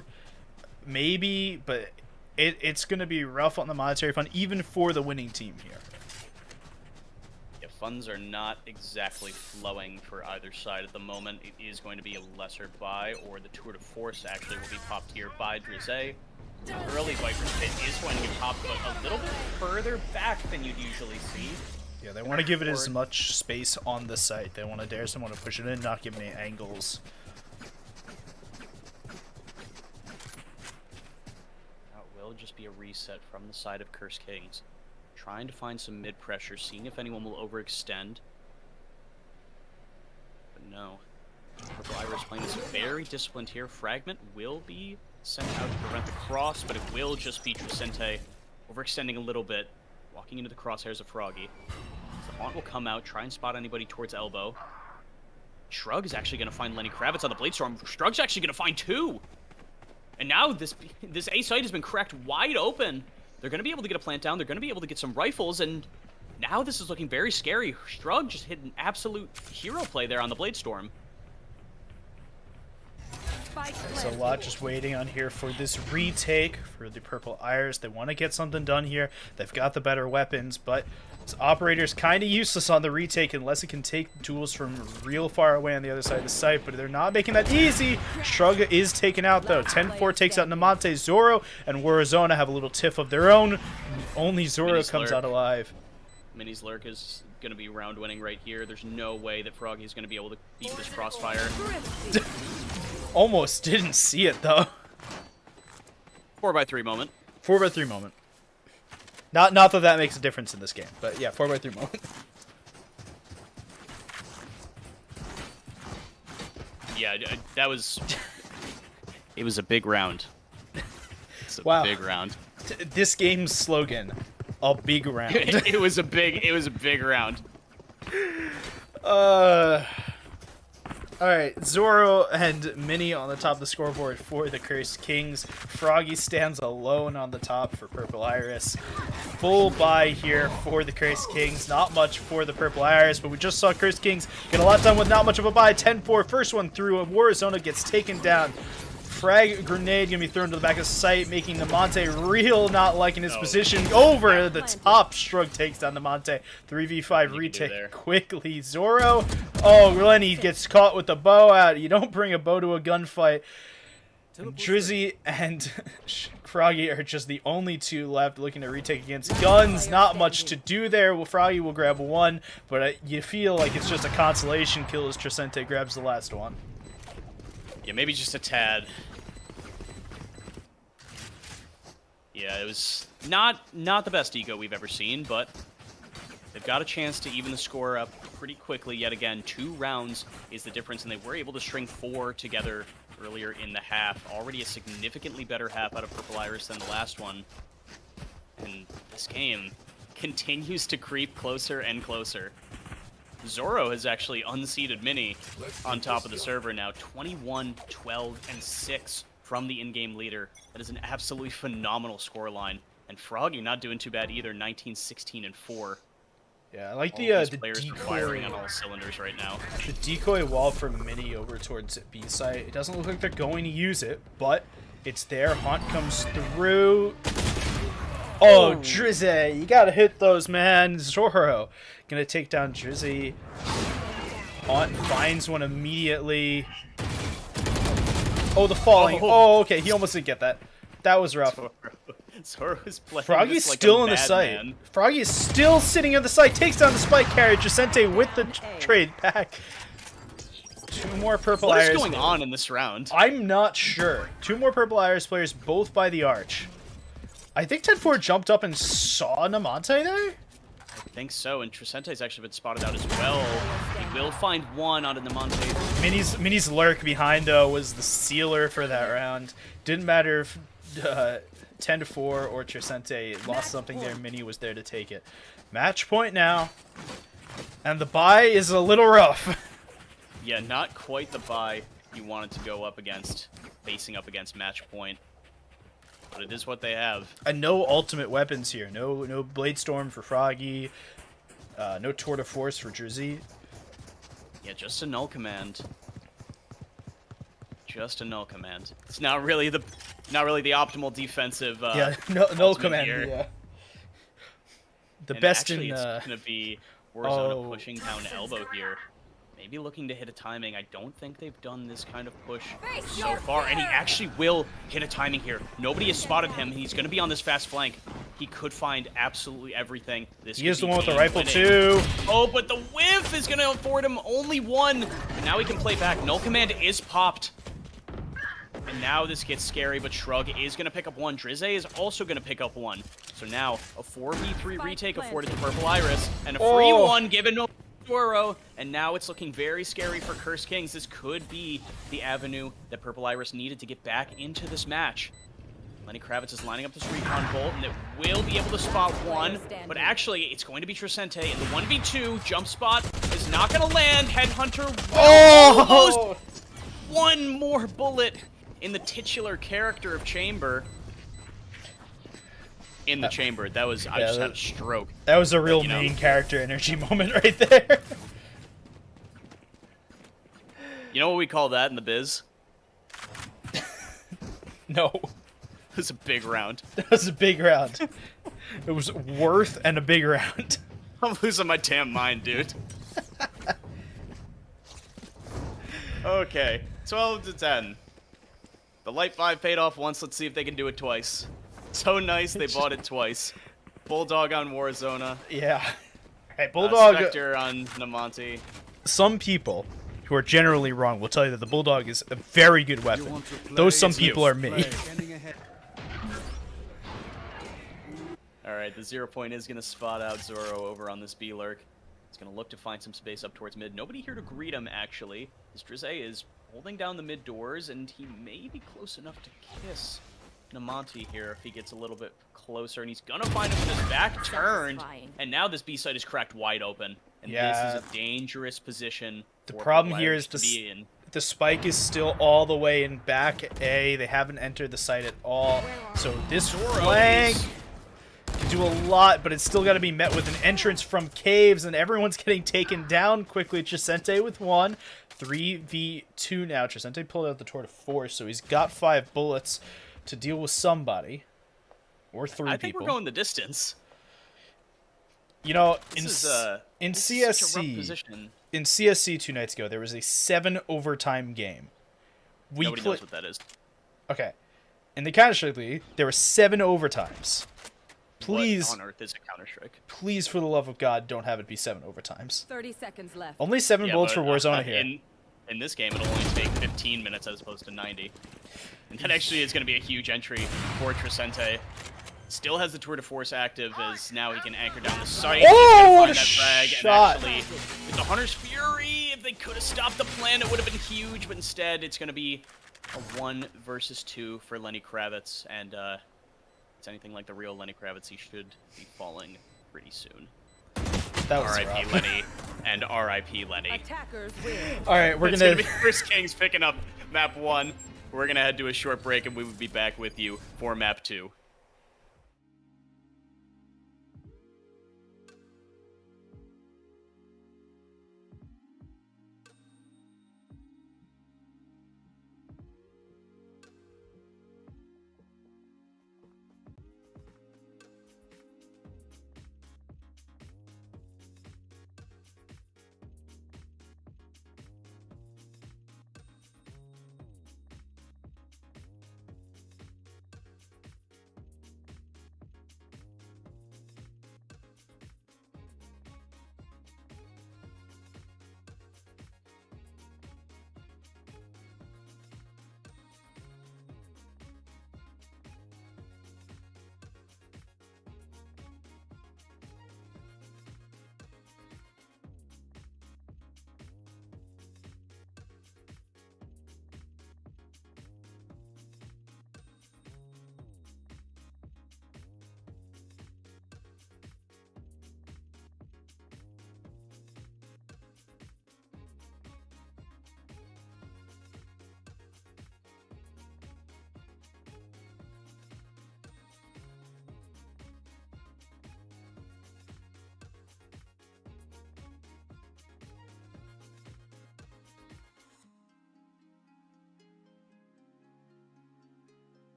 [SPEAKER 1] maybe, but it's going to be rough on the monetary fund, even for the winning team here.
[SPEAKER 2] Funds are not exactly flowing for either side at the moment. It is going to be a lesser buy, or the Tour de Force actually will be popped here by Drizzy. Early Viper's Pit is going to get popped, but a little bit further back than you'd usually see.
[SPEAKER 1] Yeah, they want to give it as much space on the site. They want to dare someone to push it in, not give any angles.
[SPEAKER 2] That will just be a reset from the side of Curse Kings. Trying to find some mid-pressure, seeing if anyone will overextend. But no. Purple Iris playing this very disciplined here. Fragment will be sent out to prevent the cross, but it will just be Trisente overextending a little bit, walking into the crosshairs of Froggy. The Haunt will come out, try and spot anybody towards elbow. Shrug is actually going to find Lenny Kravitz on the Bladestorm. Shrug's actually going to find 2! And now this A site has been cracked wide open. They're going to be able to get a plant down. They're going to be able to get some rifles, and now this is looking very scary. Shrug just hit an absolute hero play there on the Bladestorm.
[SPEAKER 1] So a lot just waiting on here for this retake for the Purple Iris. They want to get something done here. They've got the better weapons, but this Operator's kind of useless on the retake unless it can take duels from real far away on the other side of the site, but they're not making that easy. Shrug is taken out, though. 10-4 takes out Namante. Zoro and Warzona have a little tiff of their own. Only Zoro
[SPEAKER 2] Mini's
[SPEAKER 1] comes
[SPEAKER 2] lurk.
[SPEAKER 1] out alive.
[SPEAKER 2] Mini's lurk is going to be round winning right here. There's no way that Froggy is going to be able to beat this crossfire.
[SPEAKER 1] Almost didn't see it, though.
[SPEAKER 2] 4x3 moment.
[SPEAKER 1] 4x3 moment. Not that makes a difference in this game, but yeah, 4x3 moment.
[SPEAKER 2] Yeah, that was It was a big round. It's a
[SPEAKER 1] Wow.
[SPEAKER 2] big round.
[SPEAKER 1] This game's slogan, a big round.
[SPEAKER 2] It was a big round.
[SPEAKER 1] Alright, Zoro and Minnie on the top of the scoreboard for the Cursed Kings. Froggy stands alone on the top for Purple Iris. Full buy here for the Cursed Kings. Not much for the Purple Iris, but we just saw Cursed Kings get a lot done with not much of a buy. 10-4, first one through. Warzona gets taken down. Frag grenade gonna be thrown to the back of the site, making Namonte real not liking his position. Over the top, Shrug takes down Namonte. 3v5 retake quickly. Zoro, oh, Lenny gets caught with the bow out. You don't bring a bow to a gunfight. Drizzy and Froggy are just the only two left looking to retake against guns. Not much to do there. Well, Froggy will grab one, but you feel like it's just a consolation kill as Trisente grabs the last one.
[SPEAKER 2] Yeah, maybe just a tad. Yeah, it was not the best eco we've ever seen, but they've got a chance to even the score up pretty quickly. Yet again, 2 rounds is the difference, and they were able to string 4 together earlier in the half. Already a significantly better half out of Purple Iris than the last one. And this game continues to creep closer and closer. Zoro has actually unseated Minnie on top of the server now. 21, 12, and 6 from the in-game leader. That is an absolutely phenomenal scoreline. And Froggy not doing too bad either. 19, 16, and 4.
[SPEAKER 1] Yeah, I like
[SPEAKER 2] All
[SPEAKER 1] the
[SPEAKER 2] players
[SPEAKER 1] decoy,
[SPEAKER 2] are firing on all cylinders right now.
[SPEAKER 1] the decoy wall from Minnie over towards B site. It doesn't look like they're going to use it, but it's there. Haunt comes through. Oh, Drizzy, you gotta hit those, man. Zoro gonna take down Drizzy. Haunt finds one immediately. Oh, the falling. Oh, okay, he almost didn't get that. That was rough.
[SPEAKER 2] Zoro's playing
[SPEAKER 1] Froggy's
[SPEAKER 2] this like
[SPEAKER 1] still
[SPEAKER 2] a
[SPEAKER 1] in the site.
[SPEAKER 2] madman.
[SPEAKER 1] Froggy is still sitting in the site. Takes down the spike carrier. Jacente with the trade back. 2 more Purple
[SPEAKER 2] What is
[SPEAKER 1] Iris.
[SPEAKER 2] going on in this round?
[SPEAKER 1] I'm not sure. 2 more Purple Iris players, both by the arch. I think 10-4 jumped up and saw Namonte there?
[SPEAKER 2] I think so, and Tricente's actually been spotted out as well. He will find one out of Namonte.
[SPEAKER 1] Minnie's lurk behind, though, was the sealer for that round. Didn't matter if 10-4 or Tricente lost something there. Minnie was there to take it. Match point now. And the bye is a little rough.
[SPEAKER 2] Yeah, not quite the buy you wanted to go up against, facing up against match point. But it is what they have.
[SPEAKER 1] And no ultimate weapons here. No Blade Storm for Froggy. No Tour de Force for Drizzy.
[SPEAKER 2] Yeah, just a null command. Just a null command. It's not really the optimal defensive.
[SPEAKER 1] Yeah, no
[SPEAKER 2] ultimate
[SPEAKER 1] command.
[SPEAKER 2] here.
[SPEAKER 1] Yeah. The
[SPEAKER 2] And
[SPEAKER 1] best
[SPEAKER 2] actually,
[SPEAKER 1] in.
[SPEAKER 2] it's gonna be Warzona pushing down elbow here. Maybe looking to hit a timing. I don't think they've done this kind of push so far, and he actually will hit a timing here. Nobody has spotted him. He's going to be on this fast flank. He could find absolutely everything. This
[SPEAKER 1] He is
[SPEAKER 2] could
[SPEAKER 1] the
[SPEAKER 2] be
[SPEAKER 1] one with the
[SPEAKER 2] game
[SPEAKER 1] rifle
[SPEAKER 2] winning.
[SPEAKER 1] too.
[SPEAKER 2] Oh, but the whiff is going to afford him only one. And now he can play back. Null command is popped. And now this gets scary, but Shrug is going to pick up one. Drizzy is also going to pick up one. So now a 4v3 retake afforded to Purple Iris, and a free one given to Zoro, and now it's looking very scary for Cursed Kings. This could be the avenue that Purple Iris needed to get back into this match. Lenny Kravitz is lining up this recon bolt, and it will be able to spot one, but actually, it's going to be Tricente, and the 1v2 jump spot is not going to land. Headhunter almost one more bullet in the titular character of Chamber. In the chamber. That was, I just had a stroke.
[SPEAKER 1] That was a real
[SPEAKER 2] you know.
[SPEAKER 1] main character energy moment right there.
[SPEAKER 2] You know what we call that in the biz?
[SPEAKER 1] No.
[SPEAKER 2] It was a big round.
[SPEAKER 1] That was a big round. It was worth and a big round.
[SPEAKER 2] I'm losing my damn mind, dude. Okay, 12 to 10. The Light 5 paid off once. Let's see if they can do it twice. So nice, they bought it twice. Bulldog on Warzona.
[SPEAKER 1] Yeah. Hey, Bulldog.
[SPEAKER 2] Spectre on Namonte.
[SPEAKER 1] Some people who are generally wrong will tell you that the Bulldog is a very good weapon. Those some people are me.
[SPEAKER 2] Alright, the 0 point is going to spot out Zoro over on this B-Lurk. He's going to look to find some space up towards mid. Nobody here to greet him, actually. This Drizzy is holding down the mid doors, and he may be close enough to kiss Namonte here if he gets a little bit closer, and he's gonna find him with his back turned, and now this B site is cracked wide open, and this is a dangerous position.
[SPEAKER 1] The problem here is the spike is still all the way in back A. They haven't entered the site at all, so this flank can do a lot, but it's still got to be met with an entrance from Caves, and everyone's getting taken down quickly. Trisente with 1, 3v2 now. Trisente pulled out the tour to force, so he's got 5 bullets to deal with somebody. Or 3 people.
[SPEAKER 2] I think we're going the distance.
[SPEAKER 1] You know, in
[SPEAKER 2] CSC,
[SPEAKER 1] in CSC 2 nights ago, there was a 7 overtime game.
[SPEAKER 2] Nobody knows what that is.
[SPEAKER 1] Okay. In the Counter-Strike League, there were 7 overtimes. Please,
[SPEAKER 2] what on earth is a Counter-Strike?
[SPEAKER 1] Please, for the love of God, don't have it be 7 overtimes.
[SPEAKER 3] 30 seconds left.
[SPEAKER 1] Only 7 bullets for Warzone here.
[SPEAKER 2] In this game, it'll only take 15 minutes as opposed to 90. And that actually is going to be a huge entry for Trisente. Still has the Tour de Force active, as now he can anchor down the site.
[SPEAKER 1] Oh, what a
[SPEAKER 2] shot! And actually, with the Hunter's Fury, if they could have stopped the plan, it would have been huge, but instead, it's going to be a 1 versus 2 for Lenny Kravitz, and it's anything like the real Lenny Kravitz, he should be falling pretty soon.
[SPEAKER 1] That was
[SPEAKER 2] R.I.P. Lenny, and R.I.P. Lenny.
[SPEAKER 3] Attackers win.
[SPEAKER 1] All right, we're
[SPEAKER 2] gonna be KRS picking up map 1. We're gonna head to a short break, and we will be back with you for map 2.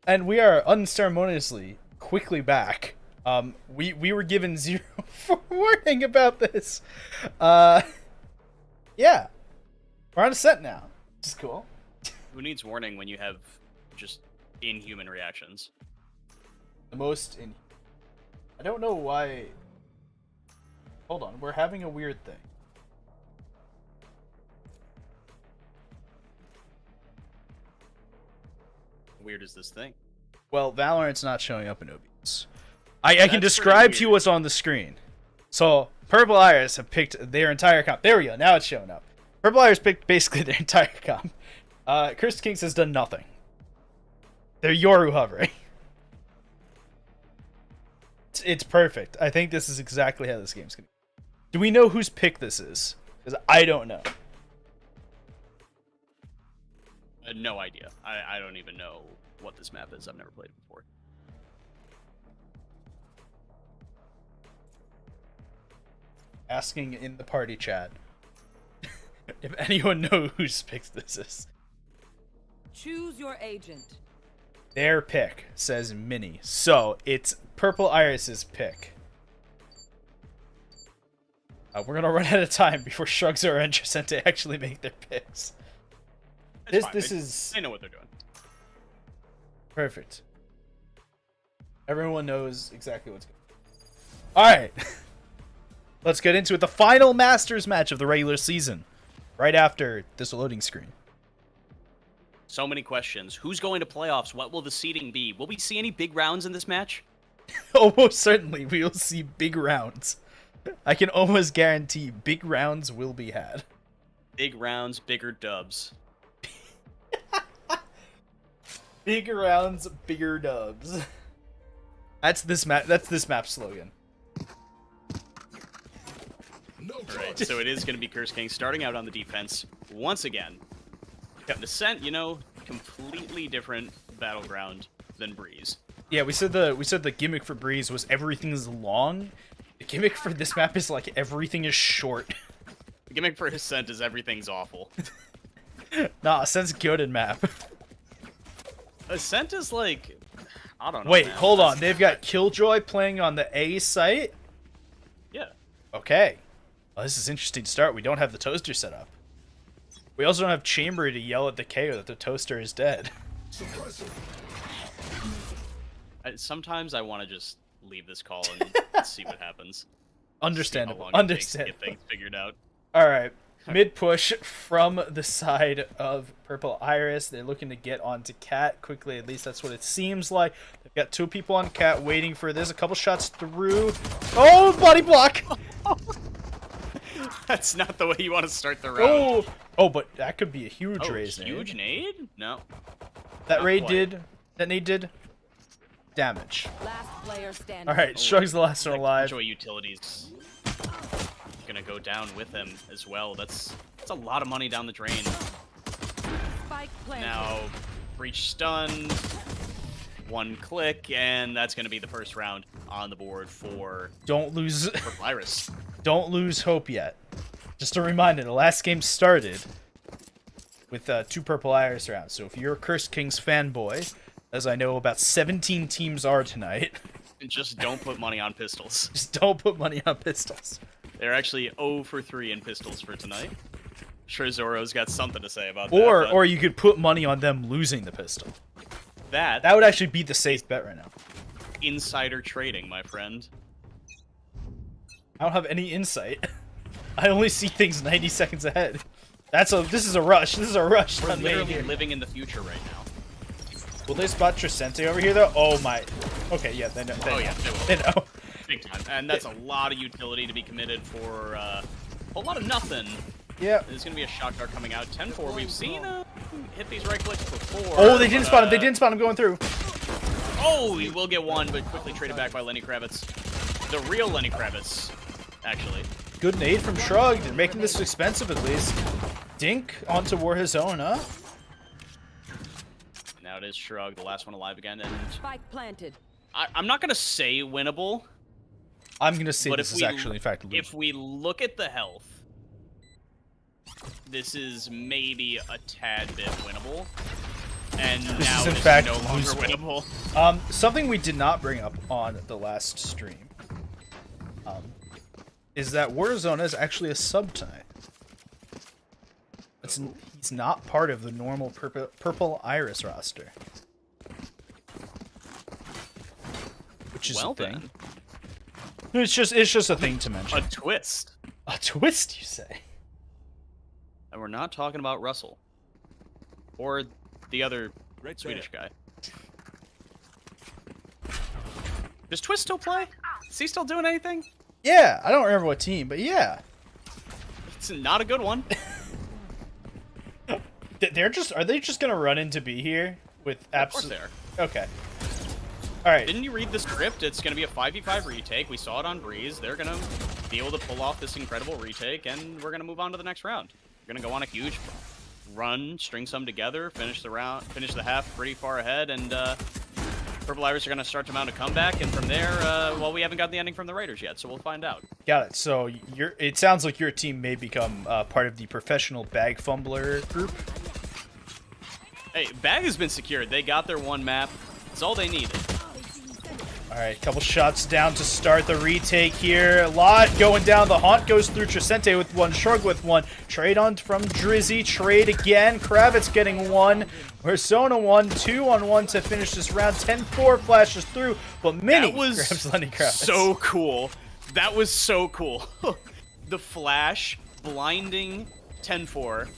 [SPEAKER 1] And we are unceremoniously quickly back. We were given 0 warning about this. Yeah. We're on a set now. Which is cool.
[SPEAKER 2] Who needs warning when you have just inhuman reactions?
[SPEAKER 1] The most in... I don't know why... Hold on, we're having a weird thing.
[SPEAKER 2] Weird is this thing?
[SPEAKER 1] Well, Valorant's not showing up in OBS. I can describe to you what's on the screen. So, Purple Iris have picked their entire comp. There we go, now it's showing up. Purple Iris picked basically their entire comp. Cursed Kings has done nothing. They're Yoru hovering. It's perfect. I think this is exactly how this game's gonna be. Do we know whose pick this is? Because I don't know.
[SPEAKER 2] No idea. I don't even know what this map is. I've never played it before.
[SPEAKER 1] Asking in the party chat if anyone knows whose pick this is.
[SPEAKER 3] Choose your agent.
[SPEAKER 1] Their pick says Mini. So, it's Purple Iris's pick. We're gonna run out of time before Shrugzor and Tricente actually make their picks. This is...
[SPEAKER 2] They know what they're doing.
[SPEAKER 1] Perfect. Everyone knows exactly what's going on. Alright. Let's get into it. The final Masters match of the regular season. Right after this loading screen.
[SPEAKER 2] So many questions. Who's going to playoffs? What will the seeding be? Will we see any big rounds in this match?
[SPEAKER 1] Almost certainly we will see big rounds. I can almost guarantee big rounds will be had.
[SPEAKER 2] Big rounds, bigger dubs.
[SPEAKER 1] Big rounds, bigger dubs. That's this map slogan.
[SPEAKER 2] Alright, so it is going to be Curse King starting out on the defense once again. Got Descent, you know, completely different battleground than Breeze.
[SPEAKER 1] Yeah, we said the gimmick for Breeze was everything is long. The gimmick for this map is like everything is short.
[SPEAKER 2] The gimmick for Ascent is everything's awful.
[SPEAKER 1] Nah, Ascent's good in map.
[SPEAKER 2] Ascent is like, I don't know.
[SPEAKER 1] Wait,
[SPEAKER 2] man.
[SPEAKER 1] hold on. They've got Killjoy playing on the A site?
[SPEAKER 2] Yeah.
[SPEAKER 1] Okay. Well, this is interesting to start. We don't have the toaster set up. We also don't have Chamber to yell at the KO that the toaster is dead.
[SPEAKER 2] Sometimes I want to just leave this call and see what happens.
[SPEAKER 1] Understandable.
[SPEAKER 2] See how long it takes to
[SPEAKER 1] Understandable.
[SPEAKER 2] get things figured out.
[SPEAKER 1] Alright. Mid push from the side of Purple Iris. They're looking to get onto Cat quickly. At least that's what it seems like. They've got 2 people on Cat waiting for this. A couple shots through. Oh, body block!
[SPEAKER 2] That's not the way you want to start the round.
[SPEAKER 1] Oh, but that could be a huge raise.
[SPEAKER 2] Huge nade? No.
[SPEAKER 1] That
[SPEAKER 2] Not
[SPEAKER 1] raid
[SPEAKER 2] quite.
[SPEAKER 1] did. That nade did damage.
[SPEAKER 3] Last player standing.
[SPEAKER 1] Alright, Shrug's the last one alive.
[SPEAKER 2] Enjoy utilities. Gonna go down with him as well. That's a lot of money down the drain.
[SPEAKER 3] Spike planted.
[SPEAKER 2] Now, Breach stunned. 1 click, and that's gonna be the first round on the board for
[SPEAKER 1] Don't lose
[SPEAKER 2] Iris.
[SPEAKER 1] Don't lose hope yet. Just a reminder, the last game started with 2 Purple Iris rounds. So if you're a Cursed Kings fanboy, as I know about 17 teams are tonight,
[SPEAKER 2] And just don't put money on pistols.
[SPEAKER 1] just don't put money on pistols.
[SPEAKER 2] They're actually 0 for 3 in pistols for tonight. I'm sure Zoro's got something to say about that.
[SPEAKER 1] Or you could put money on them losing the pistol.
[SPEAKER 2] that
[SPEAKER 1] That would actually be the safe bet right now.
[SPEAKER 2] insider trading, my friend.
[SPEAKER 1] I don't have any insight. I only see things 90 seconds ahead. This is a rush. This is a rush.
[SPEAKER 2] We're
[SPEAKER 1] not made
[SPEAKER 2] literally
[SPEAKER 1] here.
[SPEAKER 2] living in the future right now.
[SPEAKER 1] Will they spot Tricente over here though? Oh my. Okay, yeah, they know.
[SPEAKER 2] Oh yeah, they will.
[SPEAKER 1] They know.
[SPEAKER 2] Big time. And that's a lot of utility to be committed for a whole lot of nothing.
[SPEAKER 1] Yeah.
[SPEAKER 2] There's going to be a shot guard coming out. 10-4. We've seen hit these right clicks before.
[SPEAKER 1] Oh, they didn't
[SPEAKER 2] but,
[SPEAKER 1] spot him. They didn't spot him going through.
[SPEAKER 2] Oh, he will get one, but quickly traded back by Lenny Kravitz. The real Lenny Kravitz, actually.
[SPEAKER 1] Good nade from Shrug. They're making this expensive at least. Dink onto Warzone.
[SPEAKER 2] Now it is Shrug, the last one alive again. And
[SPEAKER 3] Spike planted.
[SPEAKER 2] I'm not going to say winnable,
[SPEAKER 1] I'm gonna say
[SPEAKER 2] but
[SPEAKER 1] this
[SPEAKER 2] if
[SPEAKER 1] is
[SPEAKER 2] we,
[SPEAKER 1] actually in fact losable.
[SPEAKER 2] if we look at the health, this is maybe a tad bit winnable. and
[SPEAKER 1] This
[SPEAKER 2] now
[SPEAKER 1] is in
[SPEAKER 2] it's
[SPEAKER 1] fact
[SPEAKER 2] no longer
[SPEAKER 1] losable.
[SPEAKER 2] winnable.
[SPEAKER 1] Something we did not bring up on the last stream is that Warzone is actually a subtype. He's not part of the normal Purple Iris roster. Which is
[SPEAKER 2] Well
[SPEAKER 1] a thing.
[SPEAKER 2] then,
[SPEAKER 1] It's just a thing to mention.
[SPEAKER 2] a twist.
[SPEAKER 1] A twist, you say?
[SPEAKER 2] And we're not talking about Russell. Or the other Swedish guy. Does Twist still play? Is he still doing anything?
[SPEAKER 1] Yeah, I don't remember what team, but yeah.
[SPEAKER 2] It's not a good one.
[SPEAKER 1] Are they just gonna run into B here with
[SPEAKER 2] Of course
[SPEAKER 1] absolute?
[SPEAKER 2] they are.
[SPEAKER 1] Okay. All right.
[SPEAKER 2] Didn't you read the script? It's going to be a 5v5 retake. We saw it on Breeze. They're going to be able to pull off this incredible retake, and we're going to move on to the next round. We're going to go on a huge run, string some together, finish the half pretty far ahead, and Purple Iris are going to start to mount a comeback, and from there, well, we haven't got the ending from the Raiders yet, so we'll find out.
[SPEAKER 1] Got it. So it sounds like your team may become part of the professional bag fumbler group.
[SPEAKER 2] Hey, Bag has been secured. They got their one map. It's all they needed.
[SPEAKER 1] All right, couple shots down to start the retake here. A lot going down. The Haunt goes through. Trisente with one. Shrug with one. Trade on from Drizzy. Trade again. Kravitz getting one. Persona 1. 2-on-1 to finish this round. 10-4 flashes through, but Mini
[SPEAKER 2] That was
[SPEAKER 1] grabs Lenny Kravitz.
[SPEAKER 2] so cool. That was so cool. The flash, blinding 10-4.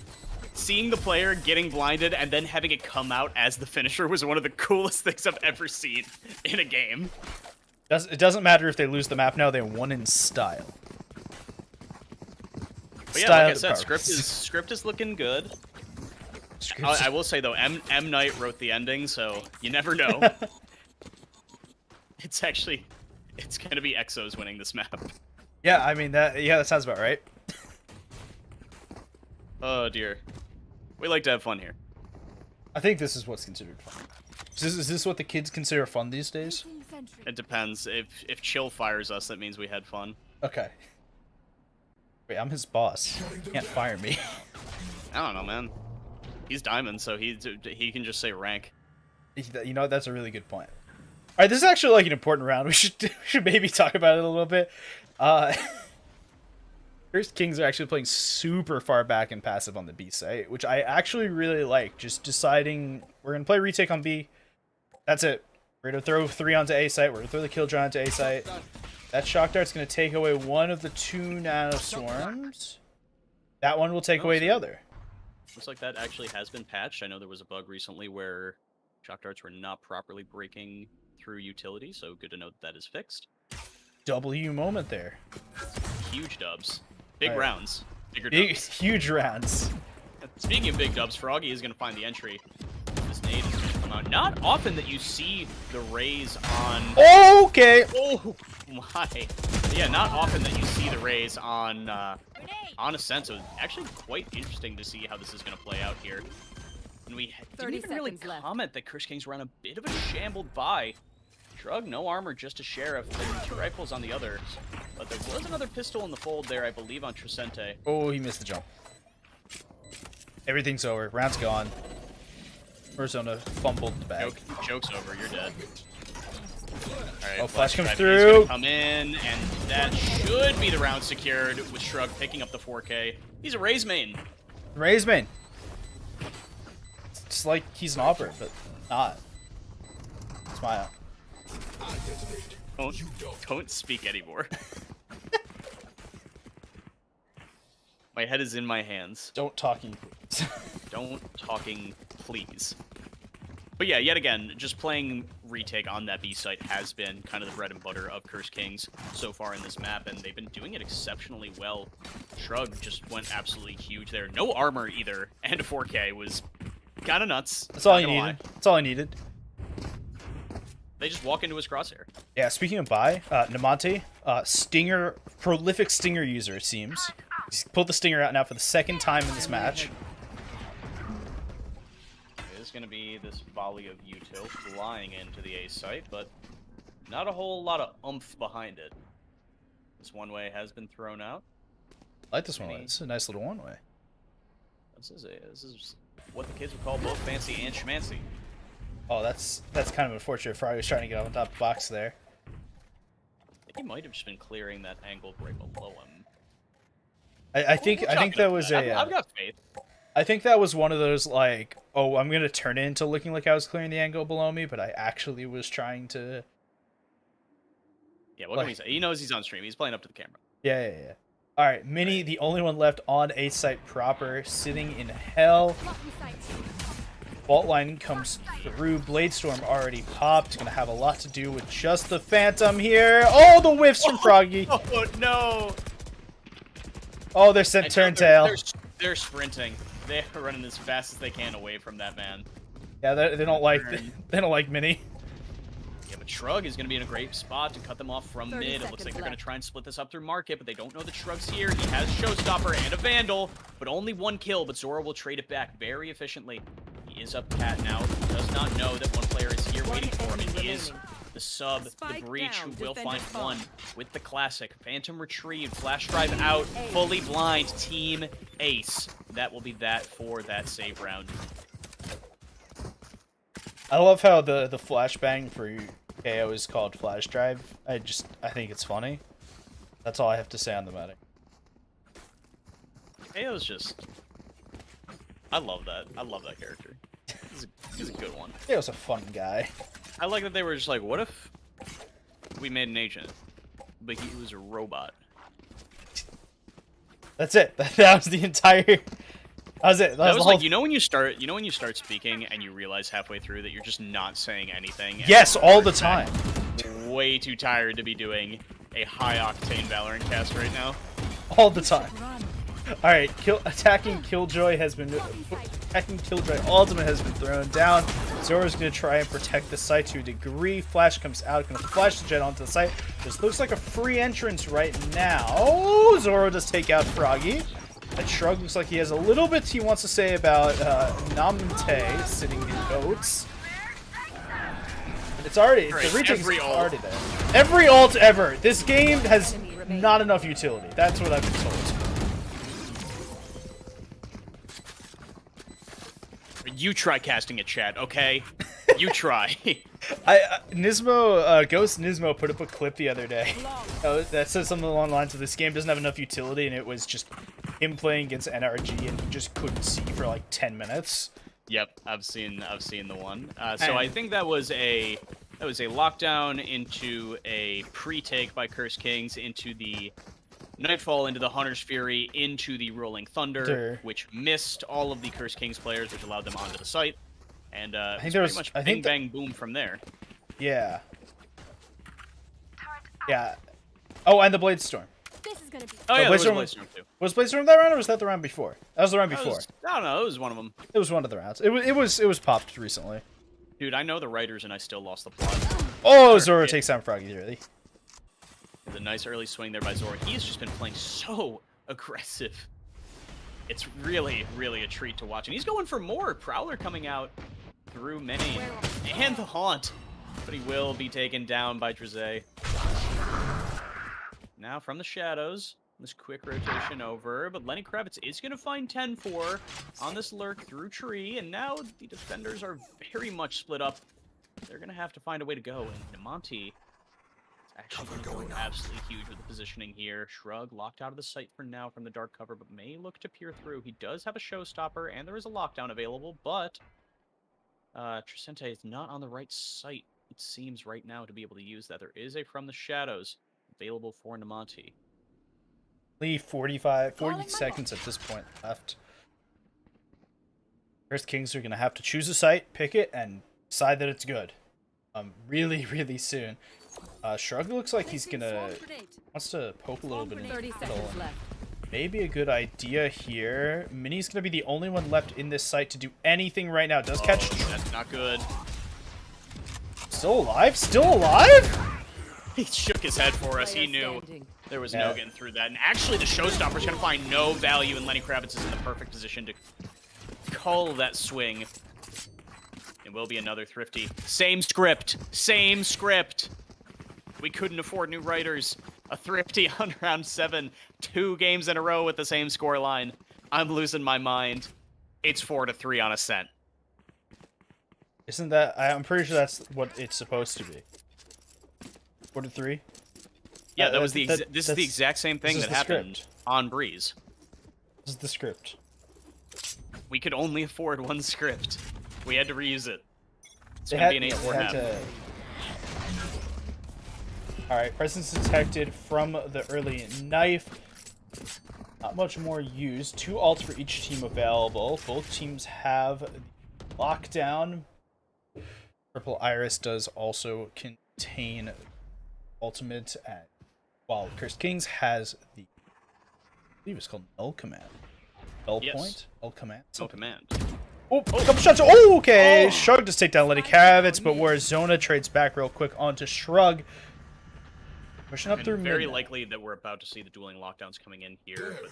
[SPEAKER 2] Seeing the player getting blinded and then having it come out as the finisher was one of the coolest things I've ever seen in a game.
[SPEAKER 1] It doesn't matter if they lose the map now. They won in style.
[SPEAKER 2] But yeah, like I said, script is looking good. I will say though, M Night wrote the ending, so you never know. It's gonna be Exos winning this map.
[SPEAKER 1] Yeah, I mean that sounds about right.
[SPEAKER 2] Oh dear. We like to have fun here.
[SPEAKER 1] I think this is what's considered fun. Is this what the kids consider fun these days?
[SPEAKER 2] It depends. If Chill fires us, that means we had fun.
[SPEAKER 1] Okay. Wait, I'm his boss. He can't fire me.
[SPEAKER 2] I don't know, man. He's Diamond, so he can just say rank.
[SPEAKER 1] You know, that's a really good point. All right, this is actually like an important round. We should maybe talk about it a little bit. First Kings are actually playing super far back and passive on the B site, which I actually really like. Just deciding we're going to play retake on B. That's it. We're going to throw 3 onto A site. We're going to throw the Killjoy onto A site. That Shock Dart's going to take away one of the 2 Nano Swarms. That one will take away the other.
[SPEAKER 2] Looks like that actually has been patched. I know there was a bug recently where Shock Darts were not properly breaking through utility, so good to know that is fixed.
[SPEAKER 1] W moment there.
[SPEAKER 2] Huge dubs. Big
[SPEAKER 1] Right.
[SPEAKER 2] rounds. Bigger dubs.
[SPEAKER 1] Huge rounds.
[SPEAKER 2] Speaking of big dubs, Froggy is going to find the entry. This nade is going to come out. Not often that you see the raise on...
[SPEAKER 1] Okay.
[SPEAKER 2] Oh my. Yeah, not often that you see the raise on Ascent, so actually quite interesting to see how this is going to play out here. And we didn't
[SPEAKER 3] 30
[SPEAKER 2] even really
[SPEAKER 3] seconds left.
[SPEAKER 2] comment that Curse Kings ran a bit of a shambled buy. Shrug, no armor, just a Sheriff, and 2 rifles on the others. But there was another pistol in the fold there, I believe, on Trisente.
[SPEAKER 1] Oh, he missed the jump. Everything's over. Round's gone. Persona fumbled the bag.
[SPEAKER 2] Joke's over, you're dead. Alright,
[SPEAKER 1] Oh, flash comes
[SPEAKER 2] drive,
[SPEAKER 1] through.
[SPEAKER 2] he's gonna come in, and that should be the round secured with Shrug picking up the 4K. He's a Raze main.
[SPEAKER 1] Raise main. It's like he's an operator, but not. Smile.
[SPEAKER 2] Don't speak anymore. My head is in my hands.
[SPEAKER 1] Don't talking.
[SPEAKER 2] Don't talking, please. But yeah, yet again, just playing retake on that B site has been kind of the bread and butter of Curse Kings so far in this map, and they've been doing it exceptionally well. Shrug just went absolutely huge there. No armor either, and a 4K was kind of nuts.
[SPEAKER 1] That's all
[SPEAKER 2] not
[SPEAKER 1] I
[SPEAKER 2] gonna
[SPEAKER 1] needed.
[SPEAKER 2] lie.
[SPEAKER 1] That's all I needed.
[SPEAKER 2] They just walk into his crosshair.
[SPEAKER 1] Yeah, speaking of buy, Namante, Stinger, prolific Stinger user, it seems. He's pulled the Stinger out now for the 2nd time in this match.
[SPEAKER 2] It is going to be this volley of util flying into the A site, but not a whole lot of oomph behind it. This one-way has been thrown out.
[SPEAKER 1] I like this one. It's a nice little one-way.
[SPEAKER 2] This is what the kids would call both fancy and schmancy.
[SPEAKER 1] Oh, that's kind of unfortunate. Froggy was trying to get on top of the box there.
[SPEAKER 2] He might have just been clearing that angle right below him.
[SPEAKER 1] I think that was
[SPEAKER 2] I've got faith.
[SPEAKER 1] I think that was one of those, like, oh, I'm gonna turn it into looking like I was clearing the angle below me, but I actually was trying to.
[SPEAKER 2] Yeah, what can we say? He knows he's on stream. He's playing up to the camera.
[SPEAKER 1] Yeah. All right, Mini, the only one left on A site proper, sitting in hell. Vault line comes through. Bladestorm already popped. Gonna have a lot to do with just the Phantom here. Oh, the whiffs from Froggy.
[SPEAKER 2] Oh no!
[SPEAKER 1] Oh, they're sent Turntail.
[SPEAKER 2] They're sprinting. They're running as fast as they can away from that man.
[SPEAKER 1] Yeah, they don't like Mini.
[SPEAKER 2] Yeah, but Shrug is going to be in a great spot to cut them off from
[SPEAKER 3] 30
[SPEAKER 2] mid. It looks like they're going to
[SPEAKER 3] left.
[SPEAKER 2] try and split this up through market, but they don't know that Shrug's here. He has Showstopper and a Vandal, but only one kill, but Zora will trade it back very efficiently. He is up Cat now. He does not know that one player is here waiting for him, and he is the sub, the
[SPEAKER 3] Spike
[SPEAKER 2] breach,
[SPEAKER 3] down,
[SPEAKER 2] who will
[SPEAKER 3] defender
[SPEAKER 2] find
[SPEAKER 3] spawn.
[SPEAKER 2] one with the classic. Phantom retrieve, flash drive out, fully blind, team ace. That will be that for that save round.
[SPEAKER 1] I love how the flashbang for KO is called flash drive. I think it's funny. That's all I have to say on the matter.
[SPEAKER 2] KO's just... I love that. I love that character. He's a good one.
[SPEAKER 1] KO's a fun guy.
[SPEAKER 2] I like that they were just like, what if we made an agent, but he was a robot?
[SPEAKER 1] That's it. That was the entire. That was it.
[SPEAKER 2] That was
[SPEAKER 1] the
[SPEAKER 2] like,
[SPEAKER 1] whole...
[SPEAKER 2] you know when you start speaking and you realize halfway through that you're just not saying anything. And
[SPEAKER 1] Yes,
[SPEAKER 2] you're
[SPEAKER 1] all the time.
[SPEAKER 2] Way too tired to be doing a high octane Valorant cast right now.
[SPEAKER 1] All the time. All right, attacking Killjoy ultimate has been thrown down. Zora's gonna try and protect the site to a degree. Flash comes out, gonna flash the jet onto the site. This looks like a free entrance right now. Zora does take out Froggy. That Shrug looks like he has a little bit he wants to say about Namte sitting in goats. It's already,
[SPEAKER 2] Right,
[SPEAKER 1] the retake is
[SPEAKER 2] every ult.
[SPEAKER 1] already there. Every ult ever. This game has not enough utility. That's what I've been told.
[SPEAKER 2] You try casting a chat, okay? You try.
[SPEAKER 1] Ghost Nismo put up a clip the other day that says something along the lines of this game doesn't have enough utility, and it was just him playing against NRG, and he just couldn't see for like 10 minutes.
[SPEAKER 2] Yep, I've seen the one. So I think that was a lockdown into a pre-take by Curse Kings into the Nightfall, into the Hunter's Fury, into the Rolling Thunder, which missed all of the Curse Kings players, which allowed them onto the site. And I think there was pretty much bing bang boom from there.
[SPEAKER 1] Yeah. Yeah. Oh, and the Bladestorm.
[SPEAKER 3] This is gonna be.
[SPEAKER 2] Oh yeah, there was
[SPEAKER 1] Bladestorm
[SPEAKER 2] Bladestorm too.
[SPEAKER 1] Was Bladestorm that round, or was that the round before? That was the round before.
[SPEAKER 2] I don't know. It was one of them.
[SPEAKER 1] It was one of the rounds. It was popped recently.
[SPEAKER 2] Dude, I know the writers, and I still lost the plot.
[SPEAKER 1] Oh, Zora takes down Froggy really.
[SPEAKER 2] It's a nice early swing there by Zora. He's just been playing so aggressive. It's really, really a treat to watch. And he's going for more. Prowler coming out through Mini and the Haunt. But he will be taken down by Drizay. Now from the shadows, this quick rotation over. But Lenny Kravitz is going to find 10-4 on this lurk through tree. And now the defenders are very much split up. They're going to have to find a way to go. And Namonti... actually going to go absolutely huge with the positioning here. Shrug locked out of the site for now from the dark cover, but may look to peer through. He does have a showstopper, and there is a lockdown available, but Trisente is not on the right site, it seems, right now to be able to use that. There is a From the Shadows available for Namonti.
[SPEAKER 1] Only 40 seconds at this point left. First Kings are going to have to choose a site, pick it, and decide that it's good. Really, really soon. Shrug looks like he's wants to poke a little bit in the
[SPEAKER 3] 30
[SPEAKER 1] middle.
[SPEAKER 3] seconds left.
[SPEAKER 1] Maybe a good idea here. Mini's gonna be the only one left in this site to do anything right now. Does catch.
[SPEAKER 2] That's not good.
[SPEAKER 1] Still alive? Still alive?
[SPEAKER 2] He shook his head for us. He knew there was no getting through that. And actually, the showstopper's going to find no value, and Lenny Kravitz is in the perfect position to cull that swing. It will be another Thrifty. Same script. Same script. We couldn't afford new writers. A Thrifty on round 7. 2 games in a row with the same scoreline. I'm losing my mind. It's 4-3 on Ascent.
[SPEAKER 1] Isn't that? I'm pretty sure that's what it's supposed to be. 4-3.
[SPEAKER 2] Yeah, that was the. This is
[SPEAKER 1] that's-
[SPEAKER 2] the exact same thing
[SPEAKER 1] this
[SPEAKER 2] that
[SPEAKER 1] is the
[SPEAKER 2] happened
[SPEAKER 1] script.
[SPEAKER 2] on Breeze.
[SPEAKER 1] This is the script.
[SPEAKER 2] We could only afford one script. We had to reuse it. It's
[SPEAKER 1] They
[SPEAKER 2] gonna
[SPEAKER 1] had,
[SPEAKER 2] be an
[SPEAKER 1] yeah,
[SPEAKER 2] 8-4
[SPEAKER 1] they
[SPEAKER 2] map.
[SPEAKER 1] had to... Alright, presence detected from the early knife. Not much more used. 2 ults for each team available. Both teams have lockdown. Purple Iris does also contain ultimate at, while Cursed Kings has the, I believe it's called Null Command. Null
[SPEAKER 2] Yes.
[SPEAKER 1] Point? Null Command?
[SPEAKER 2] No
[SPEAKER 1] Something.
[SPEAKER 2] command.
[SPEAKER 1] Oh, couple shots. Oh, okay.
[SPEAKER 2] Oh.
[SPEAKER 1] Shrug does take down Letty Kravitz, but Warzona trades back real quick onto Shrug. Pushing up
[SPEAKER 2] And
[SPEAKER 1] through
[SPEAKER 2] very
[SPEAKER 1] mid.
[SPEAKER 2] likely that we're about to see the dueling lockdowns coming in here, but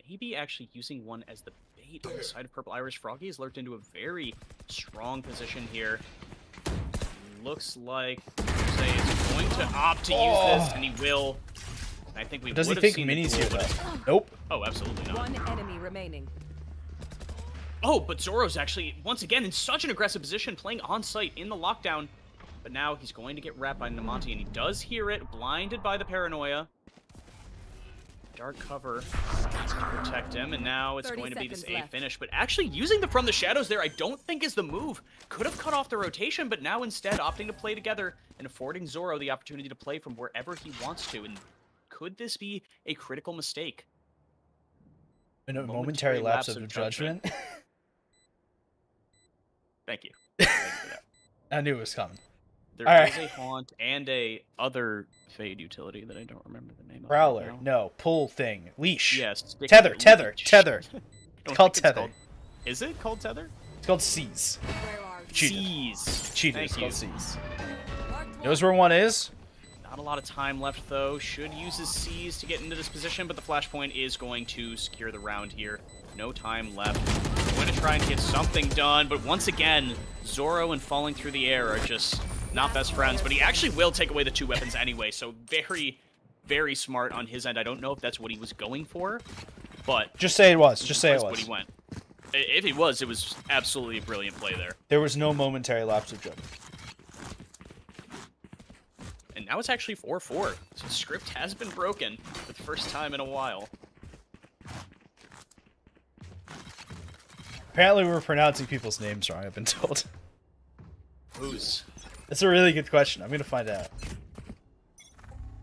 [SPEAKER 2] maybe actually using one as the bait on the side of Purple Iris. Froggy is lurked into a very strong position here. Looks like Jose is going to opt to use this, and he will. I think we
[SPEAKER 1] Does he
[SPEAKER 2] would have
[SPEAKER 1] think
[SPEAKER 2] seen the
[SPEAKER 1] Mini's
[SPEAKER 2] duel,
[SPEAKER 1] here,
[SPEAKER 2] but
[SPEAKER 1] though? Nope.
[SPEAKER 2] oh, absolutely not.
[SPEAKER 3] One enemy remaining.
[SPEAKER 2] Oh, but Zoro's actually, once again, in such an aggressive position, playing on-site in the lockdown. But now he's going to get wrapped by Namonte, and he does hear it, blinded by the paranoia. Dark cover to protect him, and now it's
[SPEAKER 3] 30
[SPEAKER 2] going to be this
[SPEAKER 3] seconds
[SPEAKER 2] A
[SPEAKER 3] left.
[SPEAKER 2] finish. But actually, using the From the Shadows there, I don't think is the move. Could have cut off the rotation, but now instead opting to play together and affording Zoro the opportunity to play from wherever he wants to. And could this be a critical mistake?
[SPEAKER 1] In a momentary lapse of judgment.
[SPEAKER 2] Thank you. Thank you for that.
[SPEAKER 1] I knew it was coming.
[SPEAKER 2] There
[SPEAKER 1] All
[SPEAKER 2] is
[SPEAKER 1] right.
[SPEAKER 2] a Haunt and a other Fade utility that I don't remember the name of.
[SPEAKER 1] Prowler.
[SPEAKER 2] right now.
[SPEAKER 1] No. Pull thing. Leash.
[SPEAKER 2] Yes. stick-
[SPEAKER 1] Tether.
[SPEAKER 2] leash.
[SPEAKER 1] Tether. Tether.
[SPEAKER 2] Don't
[SPEAKER 1] called
[SPEAKER 2] think
[SPEAKER 1] Tether.
[SPEAKER 2] Is it called Tether?
[SPEAKER 1] It's called Seize.
[SPEAKER 3] Where are you?
[SPEAKER 1] Cheated.
[SPEAKER 2] Seize.
[SPEAKER 1] Cheated.
[SPEAKER 2] Thank
[SPEAKER 1] It's
[SPEAKER 2] you.
[SPEAKER 1] called Seize.
[SPEAKER 3] Marked
[SPEAKER 1] Knows
[SPEAKER 3] one.
[SPEAKER 1] where one is.
[SPEAKER 2] Not a lot of time left, though. Should use his Seize to get into this position, but the Flashpoint is going to secure the round here. No time left. Going to try and get something done, but once again, Zoro and falling through the air are just not best friends, but he actually will take away the 2 weapons anyway, so very, very smart on his end. I don't know if that's what he was going for, but
[SPEAKER 1] Just say it was. Just say it
[SPEAKER 2] that's what
[SPEAKER 1] was.
[SPEAKER 2] he went. If he was, it was absolutely a brilliant play there.
[SPEAKER 1] There was no momentary lapse of judgment.
[SPEAKER 2] And now it's actually 4-4. So the script has been broken for the first time in a while.
[SPEAKER 1] Apparently, we're pronouncing people's names wrong, I've been told.
[SPEAKER 2] Who's?
[SPEAKER 1] That's a really good question. I'm going to find out.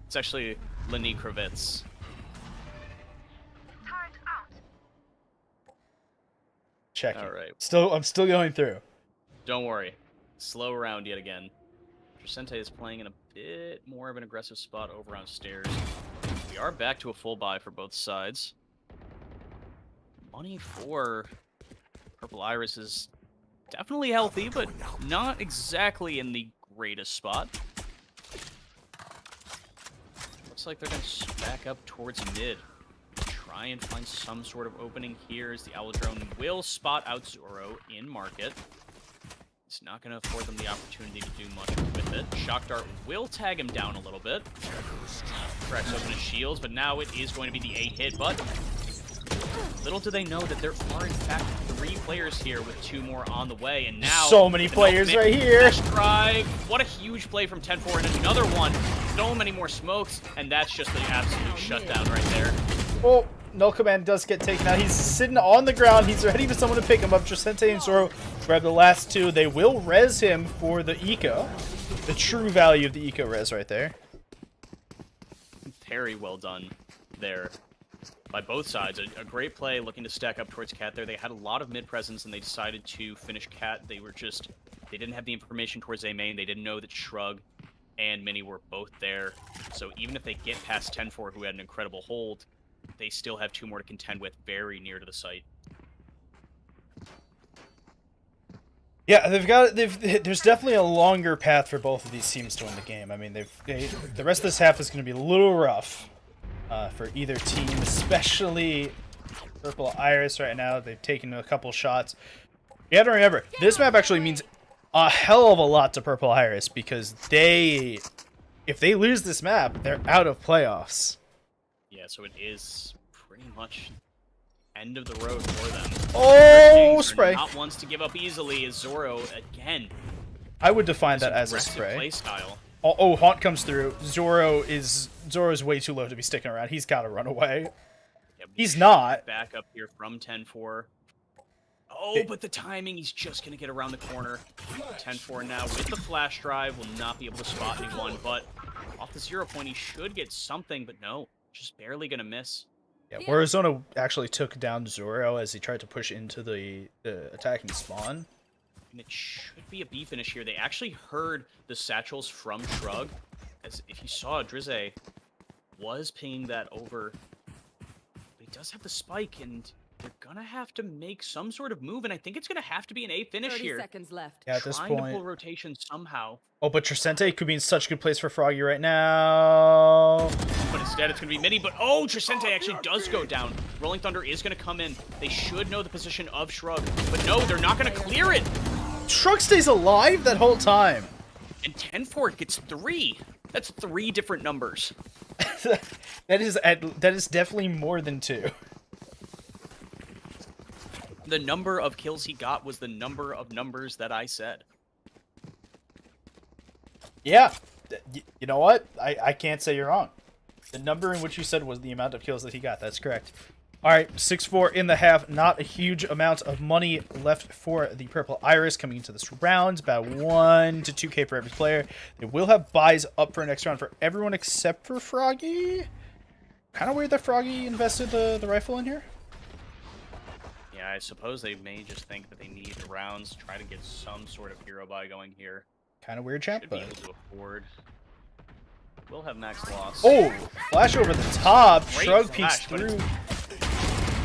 [SPEAKER 2] It's actually Lenny Kravitz.
[SPEAKER 1] Checking.
[SPEAKER 2] All right.
[SPEAKER 1] I'm still going through.
[SPEAKER 2] Don't worry. Slow round yet again. Tracente is playing in a bit more of an aggressive spot over on stairs. We are back to a full buy for both sides. Money for Purple Iris is definitely healthy, but not exactly in the greatest spot. Looks like they're going to back up towards mid. Try and find some sort of opening here as the Owl Drone will spot out Zoro in market. It's not going to afford them the opportunity to do much with it. Shock Dart will tag him down a little bit. Cracks open his shields, but now it is going to be the 8 hit, but little do they know that there are in fact 3 players here with 2 more on the way, and now
[SPEAKER 1] So many
[SPEAKER 2] the
[SPEAKER 1] players
[SPEAKER 2] ultimate
[SPEAKER 1] right here.
[SPEAKER 2] flash drive. What a huge play from 10-4 and another one. So many more smokes, and that's just the absolute shutdown right there.
[SPEAKER 1] Oh, No Command does get taken out. He's sitting on the ground. He's ready for someone to pick him up. Tracente and Zoro grab the last 2. They will res him for the eco. The true value of the eco res right there.
[SPEAKER 2] Very well done there by both sides. A great play looking to stack up towards Cat there. They had a lot of mid presence and they decided to finish Cat. They didn't have the information towards A main. They didn't know that Shrug and Mini were both there. So even if they get past 10-4, who had an incredible hold, they still have 2 more to contend with very near to the site.
[SPEAKER 1] Yeah, there's definitely a longer path for both of these teams to win the game. I mean, the rest of this half is going to be a little rough for either team, especially Purple Iris right now. They've taken a couple shots. You have to remember, this map actually means a hell of a lot to Purple Iris because if they lose this map, they're out of playoffs.
[SPEAKER 2] Yeah, so it is pretty much end of the road for them.
[SPEAKER 1] Oh,
[SPEAKER 2] Things are
[SPEAKER 1] spray.
[SPEAKER 2] not ones to give up easily as Zoro, again,
[SPEAKER 1] I would define that as a
[SPEAKER 2] aggressive
[SPEAKER 1] spray.
[SPEAKER 2] play style.
[SPEAKER 1] Oh, Haunt comes through. Zoro's way too low to be sticking around. He's got to run away.
[SPEAKER 2] Yeah,
[SPEAKER 1] He's not.
[SPEAKER 2] back up here from 10-4. Oh, but the timing, he's just going to get around the corner. 10-4 now with the flash drive, will not be able to spot anyone, but off the 0 point, he should get something, but no, just barely going to miss.
[SPEAKER 1] Yeah, Warzone actually took down Zoro as he tried to push into the attacking spawn.
[SPEAKER 2] And it should be a B finish here. They actually heard the satchels from Shrug, as if you saw, Drizzy was pinging that over. But he does have the spike, and they're gonna have to make some sort of move, and I think it's gonna have to be an A finish
[SPEAKER 3] 30
[SPEAKER 2] here.
[SPEAKER 3] seconds left.
[SPEAKER 1] Yeah, at this
[SPEAKER 2] Trying to
[SPEAKER 1] point.
[SPEAKER 2] pull rotation somehow,
[SPEAKER 1] Oh, but Trisente could be in such a good place for Froggy right now.
[SPEAKER 2] but instead it's gonna be Mini. But oh, Trisente actually does go down. Rolling Thunder is gonna come in. They should know the position of Shrug, but no, they're not gonna clear it.
[SPEAKER 1] Shrug stays alive that whole time.
[SPEAKER 2] And 10-4 gets 3. That's 3 different numbers.
[SPEAKER 1] that is definitely more than 2.
[SPEAKER 2] The number of kills he got was the number of numbers that I said.
[SPEAKER 1] Yeah, you know what? I can't say you're wrong. The number in which you said was the amount of kills that he got. That's correct. All right, 6-4 in the half. Not a huge amount of money left for the Purple Iris coming into this round. About 1 to 2K for every player. They will have buys up for next round for everyone except for Froggy. Kind of weird that Froggy invested the rifle in here.
[SPEAKER 2] Yeah, I suppose they may just think that they need rounds, try to get some sort of hero buy going here.
[SPEAKER 1] Kind of weird, champ,
[SPEAKER 2] Should be
[SPEAKER 1] but...
[SPEAKER 2] able to afford. Will have max loss.
[SPEAKER 1] Oh, flash over the top.
[SPEAKER 2] Great
[SPEAKER 1] Shrug peeks
[SPEAKER 2] flash, but
[SPEAKER 1] through.
[SPEAKER 2] it's-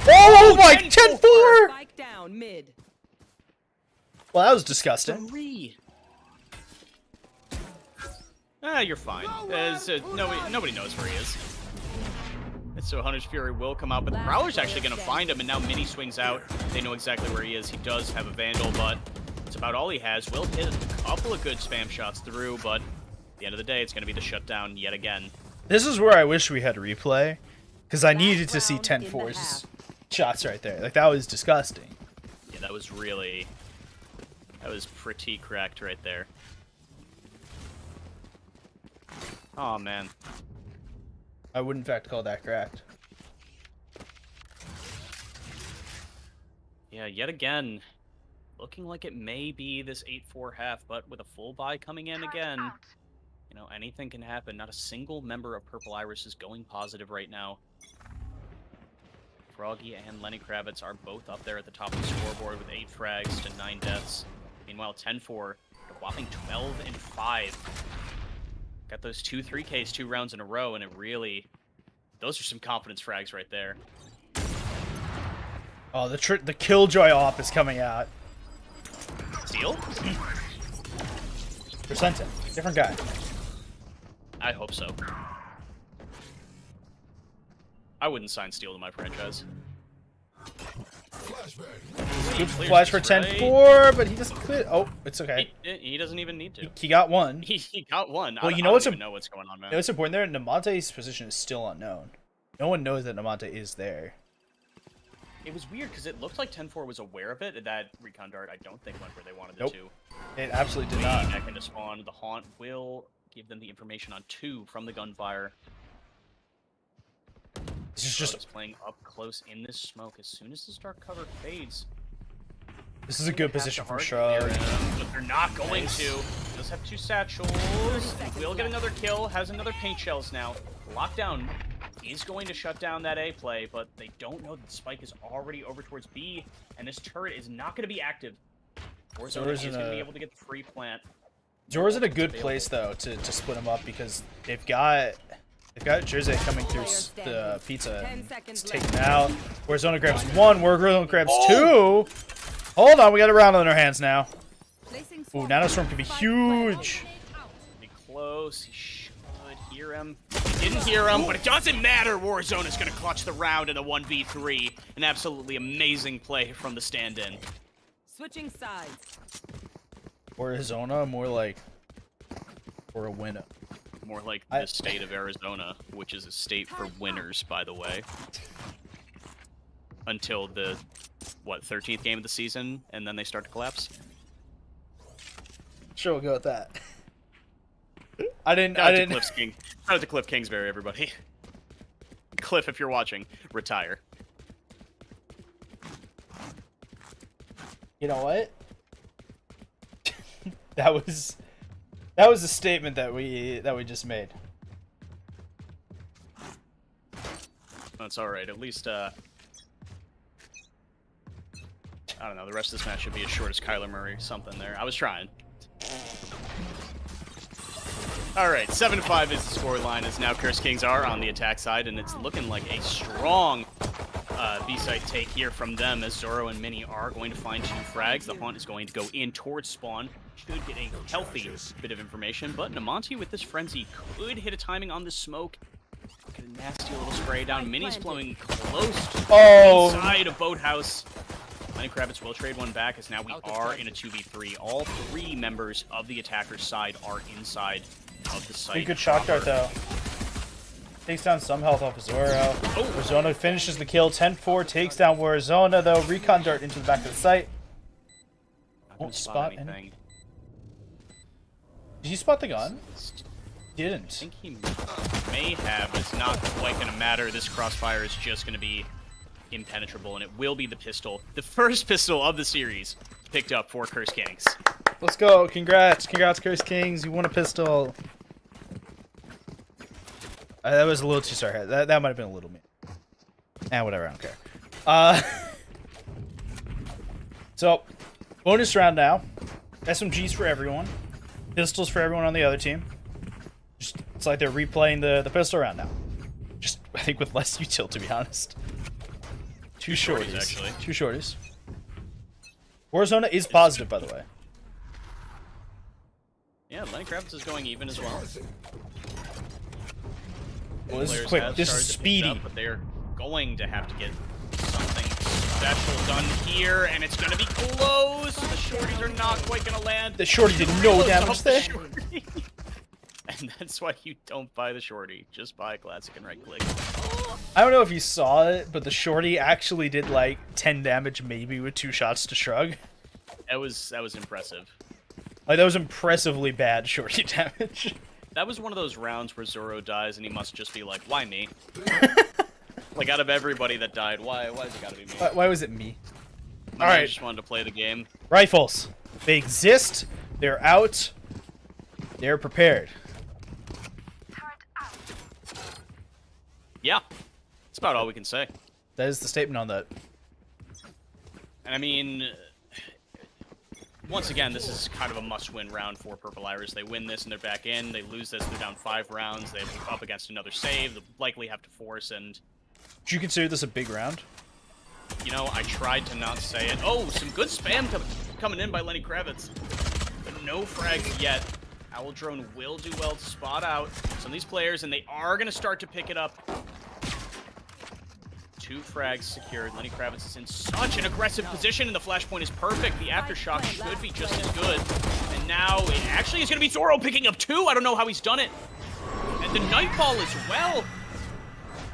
[SPEAKER 1] Oh my,
[SPEAKER 2] 10-4.
[SPEAKER 1] 10-4!
[SPEAKER 3] Spike down mid.
[SPEAKER 1] Well, that was disgusting.
[SPEAKER 2] 3. Ah, you're fine. Nobody knows where he is. And so Hunter's Fury will come out, but the Prowler's actually going to find him, and now Mini swings out. They know exactly where he is. He does have a Vandal, but it's about all he has. Will hit a couple of good spam shots through, but at the end of the day, it's going to be the shutdown yet again.
[SPEAKER 1] This is where I wish we had replay, because I needed to see
[SPEAKER 3] round
[SPEAKER 1] 10-4's shots right there. Like, that was disgusting.
[SPEAKER 2] Yeah, that was pretty cracked right there. Oh, man.
[SPEAKER 1] I would, in fact, call that cracked.
[SPEAKER 2] Yeah, yet again, looking like it may be this 8-4 half, but with a full buy coming in again, you know, anything can happen. Not a single member of Purple Iris is going positive right now. Froggy and Lenny Kravitz are both up there at the top of the scoreboard with 8 frags to 9 deaths. Meanwhile, 10-4, a whopping 12-5. Got those 2 3Ks 2 rounds in a row, and it really... Those are some confidence frags right there.
[SPEAKER 1] Oh, the Killjoy op is coming out.
[SPEAKER 2] Steel?
[SPEAKER 1] Percenta. Different guy.
[SPEAKER 2] I hope so. I wouldn't sign Steel to my franchise.
[SPEAKER 1] Good
[SPEAKER 2] Clears
[SPEAKER 1] flash for
[SPEAKER 2] this, right?
[SPEAKER 1] 10-4, but he doesn't quit. Oh, it's okay.
[SPEAKER 2] He doesn't even need to.
[SPEAKER 1] He got one.
[SPEAKER 2] He got one.
[SPEAKER 1] Well,
[SPEAKER 2] I
[SPEAKER 1] you know
[SPEAKER 2] don't
[SPEAKER 1] what's
[SPEAKER 2] even know what's going on, man.
[SPEAKER 1] You know what's important there? Namonte's position is still unknown. No one knows that Namonte is there.
[SPEAKER 2] It was weird because it looked like 10-4 was aware of it. That recon dart, I don't think went where they wanted
[SPEAKER 1] Nope.
[SPEAKER 2] it to.
[SPEAKER 1] It absolutely did
[SPEAKER 2] Way
[SPEAKER 1] not.
[SPEAKER 2] back into spawn. The Haunt will give them the information on 2 from the gunfire.
[SPEAKER 1] This is
[SPEAKER 2] Shrug
[SPEAKER 1] just...
[SPEAKER 2] is playing up close in this smoke. As soon as this dark cover fades,
[SPEAKER 1] This is a good
[SPEAKER 2] have
[SPEAKER 1] position
[SPEAKER 2] to
[SPEAKER 1] from
[SPEAKER 2] hard
[SPEAKER 1] Shrug.
[SPEAKER 2] clear him, but they're not going to. Does have 2 satchels. Will get another kill. Has another paint shells now. Lockdown is going to shut down that A play, but they don't know that the spike is already over towards B, and this turret is not going to be active. Warzone is going to be able to get the free plant.
[SPEAKER 1] Zora's in a good place though to split them up because they've got Jersey coming through the pizza and it's taken out. Warzone grabs 1, Warzone grabs 2. Hold on, we got a round on our hands now. Ooh, Nanostorm could be huge.
[SPEAKER 2] Be close. He should hear him. He didn't hear him, but it doesn't matter. Warzone is going to clutch the round in the 1v3. An absolutely amazing play from the stand-in.
[SPEAKER 3] Switching sides.
[SPEAKER 1] Arizona, more like for a winner.
[SPEAKER 2] More like the state of Arizona, which is a state for winners, by the way. until the, what, 13th game of the season, and then they start to collapse.
[SPEAKER 1] Sure, we'll go with that.
[SPEAKER 2] Shout out to Cliff Kingsbury, everybody. Cliff, if you're watching, retire.
[SPEAKER 1] You know what? that was a statement that we just made.
[SPEAKER 2] That's all right. At least, I don't know. The rest of this match should be as short as Kyler Murray. Something there. I was trying. All right, 7-5 is the scoreline. As now Curse Kings are on the attack side, and it's looking like a strong B-side take here from them, as Zoro and Mini are going to find 2 frags. The Haunt is going to go in towards spawn. Should get a healthy bit of information, but Namonti with this frenzy could hit a timing on the smoke. Get a nasty little spray down. Mini's flowing close to the inside of Boathouse. Lenny Kravitz will trade one back, as now we are in a 2v3. All 3 members of the attacker's side are inside of the site.
[SPEAKER 1] Pretty good shock dart, though. Takes down some health off of Zoro. Warzona finishes the kill. 10-4 takes down Warzona, though. Recon dart into the back of the site. Won't spot anything. Did you spot the gun? Didn't.
[SPEAKER 2] I think he may have, but it's not quite going to matter. This crossfire is just going to be impenetrable, and it will be the pistol. The first pistol of the series picked up for Curse Kings.
[SPEAKER 1] Let's go. Congrats. Congrats, Curse Kings. You won a pistol. That was a little too sarcastic. That might have been a little mean. Whatever. I don't care. So, bonus round now. SMGs for everyone. Pistols for everyone on the other team. Just, it's like they're replaying the pistol round now. Just, I think, with less util, to be honest. Two shorties,
[SPEAKER 2] actually.
[SPEAKER 1] 2 shorties. Warzona is positive, by the way.
[SPEAKER 2] Yeah, Lenny Kravitz is going even as well.
[SPEAKER 1] Well, this is
[SPEAKER 2] Players
[SPEAKER 1] quick.
[SPEAKER 2] have
[SPEAKER 1] This is
[SPEAKER 2] started to pick
[SPEAKER 1] speedy.
[SPEAKER 2] up, but they're going to have to get something special done here, and it's going to be close. The shorties are not quite going to land.
[SPEAKER 1] The shorty did no
[SPEAKER 2] Close
[SPEAKER 1] damage
[SPEAKER 2] off the
[SPEAKER 1] there.
[SPEAKER 2] shorty. And that's why you don't buy the shorty. Just buy classic and right click.
[SPEAKER 1] I don't know if you saw it, but the shorty actually did like 10 damage maybe with 2 shots to Shrug.
[SPEAKER 2] That was impressive.
[SPEAKER 1] Like, that was impressively bad shorty damage.
[SPEAKER 2] That was one of those rounds where Zoro dies and he must just be like, why me? Like, out of everybody that died, why has it gotta be me?
[SPEAKER 1] Why was it me?
[SPEAKER 2] I
[SPEAKER 1] Alright.
[SPEAKER 2] just wanted to play the game.
[SPEAKER 1] Rifles. They exist. They're out. They're prepared.
[SPEAKER 2] Yeah. That's about all we can say.
[SPEAKER 1] That is the statement on that.
[SPEAKER 2] And I mean, once again, this is kind of a must-win round for Purple Iris. They win this and they're back in. They lose this, they're down 5 rounds. They're up against another save. They'll likely have to force, and
[SPEAKER 1] Do you consider this a big round?
[SPEAKER 2] you know, I tried to not say it. Oh, some good spam coming in by Lenny Kravitz. But no frags yet. Owl Drone will do well to spot out some of these players, and they are going to start to pick it up. 2 frags secured. Lenny Kravitz is in such an aggressive position, and the flashpoint is perfect. The aftershock should be just as good. And now it actually is going to be Zoro picking up 2. I don't know how he's done it. And the Nightfall as well.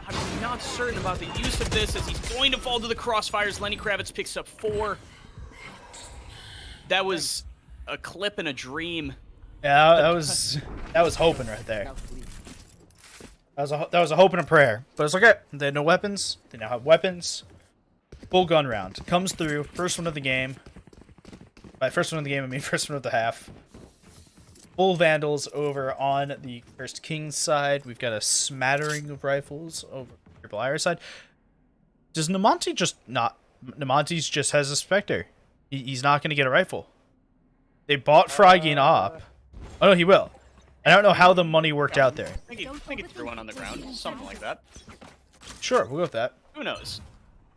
[SPEAKER 2] I'm not certain about the use of this, as he's going to fall to the crossfires. Lenny Kravitz picks up 4. That was a clip in a dream.
[SPEAKER 1] Yeah, that was hoping right there. That was a hope and a prayer. But it's okay. They had no weapons. They now have weapons. Full gun round. Comes through. First one of the game. By first one of the game, I mean first one of the half. Full Vandals over on the Cursed King's side. We've got a smattering of rifles over the Purple Iris side. Does Namonti just not... Namonti's just has a Spectre. He's not going to get a rifle. They bought Froggy op. Oh, no, he will. I don't know how the money worked out there.
[SPEAKER 2] I think he threw one on the ground. Something like that.
[SPEAKER 1] Sure, we'll go with that.
[SPEAKER 2] Who knows?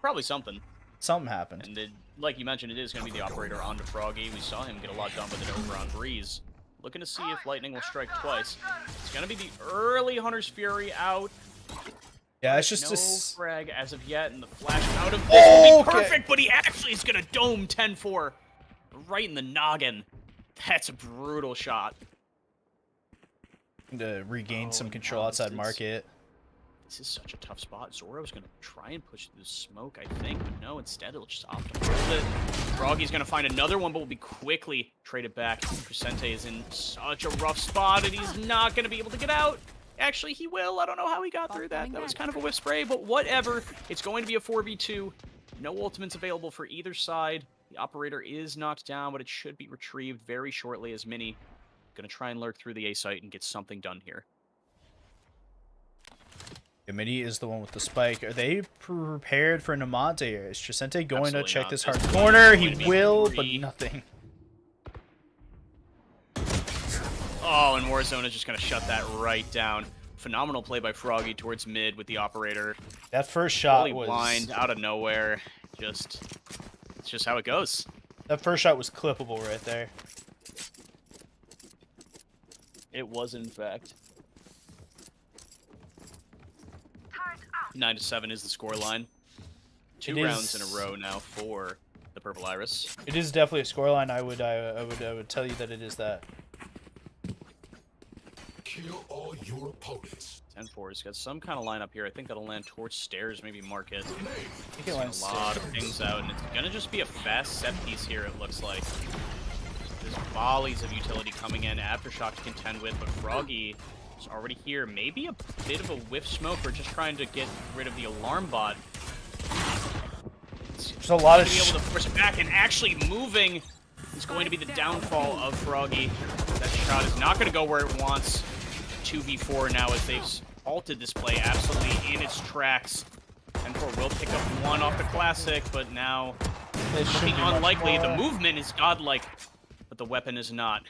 [SPEAKER 2] Probably something.
[SPEAKER 1] Something happened.
[SPEAKER 2] And like you mentioned, it is going to be the operator onto Froggy. We saw him get a lot done with it over on Breeze. Looking to see if Lightning will strike twice. It's going to be the early Hunter's Fury out.
[SPEAKER 1] Yeah, it's just
[SPEAKER 2] no
[SPEAKER 1] a...
[SPEAKER 2] frag as of yet, and the flash out of this will be
[SPEAKER 1] Okay.
[SPEAKER 2] perfect, but he actually is going to dome 10-4 right in the noggin. That's a brutal shot.
[SPEAKER 1] To regain some control outside market.
[SPEAKER 2] This is such a tough spot. Zoro's going to try and push through the smoke, I think, but no, instead it'll just optimize it. Froggy's going to find another one, but will be quickly traded back. Crescente is in such a rough spot, and he's not going to be able to get out. Actually, he will. I don't know how he got through that. That was kind of a whiff spray, but whatever. It's going to be a 4v2. No ultimates available for either side. The operator is knocked down, but it should be retrieved very shortly as Mini going to try and lurk through the A site and get something done here.
[SPEAKER 1] Mini is the one with the spike. Are they prepared for Nemonte? Is Trisente going
[SPEAKER 2] Absolutely
[SPEAKER 1] to check
[SPEAKER 2] not.
[SPEAKER 1] this
[SPEAKER 2] This
[SPEAKER 1] hard
[SPEAKER 2] is
[SPEAKER 1] corner?
[SPEAKER 2] going
[SPEAKER 1] He
[SPEAKER 2] to be
[SPEAKER 1] will, but
[SPEAKER 2] three.
[SPEAKER 1] nothing.
[SPEAKER 2] Oh, and Warzone is just going to shut that right down. Phenomenal play by Froggy towards mid with the operator.
[SPEAKER 1] That first shot
[SPEAKER 2] Fully
[SPEAKER 1] was
[SPEAKER 2] blind, out of nowhere. It's just how it goes.
[SPEAKER 1] that first shot was clippable right there.
[SPEAKER 2] It was, in fact. 9-7 is the scoreline. Two
[SPEAKER 1] It
[SPEAKER 2] rounds in
[SPEAKER 1] is-
[SPEAKER 2] a row now for the Purple Iris.
[SPEAKER 1] It is definitely a scoreline. I would tell you that it is that.
[SPEAKER 4] Kill all your opponents.
[SPEAKER 2] 10-4 has got some kind of lineup here. I think that'll land towards stairs, maybe Market.
[SPEAKER 1] I think it lands
[SPEAKER 2] A lot of
[SPEAKER 1] stairs.
[SPEAKER 2] things out, and it's gonna just be a fast set piece here, it looks like. There's volleys of utility coming in, Aftershock to contend with, but Froggy is already here. Maybe a bit of a whiff smoke, or just trying to get rid of the alarm bot.
[SPEAKER 1] There's a lot of
[SPEAKER 2] To be able to force it back, and actually moving is going to be the downfall of Froggy. That shot is not going to go where it wants. 2v4 now as they've halted this play absolutely in its tracks. 10-4 will pick up one off the classic, but now
[SPEAKER 1] It should
[SPEAKER 2] looking
[SPEAKER 1] be much
[SPEAKER 2] unlikely. The
[SPEAKER 1] more.
[SPEAKER 2] movement is godlike, but the weapon is not.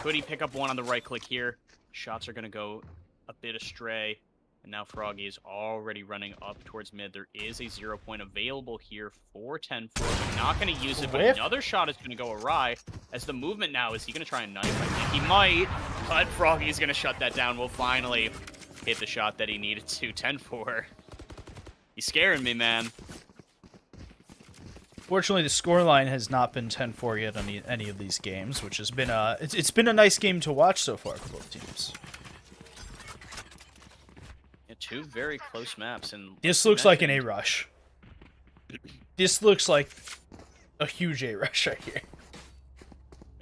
[SPEAKER 2] Could he pick up one on the right click here? Shots are going to go a bit astray. And now Froggy is already running up towards mid. There is a 0 point available here for 10-4. Not going to use it, but
[SPEAKER 1] Whiff.
[SPEAKER 2] another shot is going to go awry. As the movement now, is he going to try and knife? I think he might, but Froggy is going to shut that down. Will finally hit the shot that he needed to. 10-4. He's scaring me, man.
[SPEAKER 1] Fortunately, the scoreline has not been 10-4 yet on any of these games, which has been it's been a nice game to watch so far for both teams.
[SPEAKER 2] Yeah, two very close maps, and
[SPEAKER 1] This
[SPEAKER 2] like you
[SPEAKER 1] looks like an
[SPEAKER 2] mentioned,
[SPEAKER 1] A-rush. This looks like a huge A-rush right here.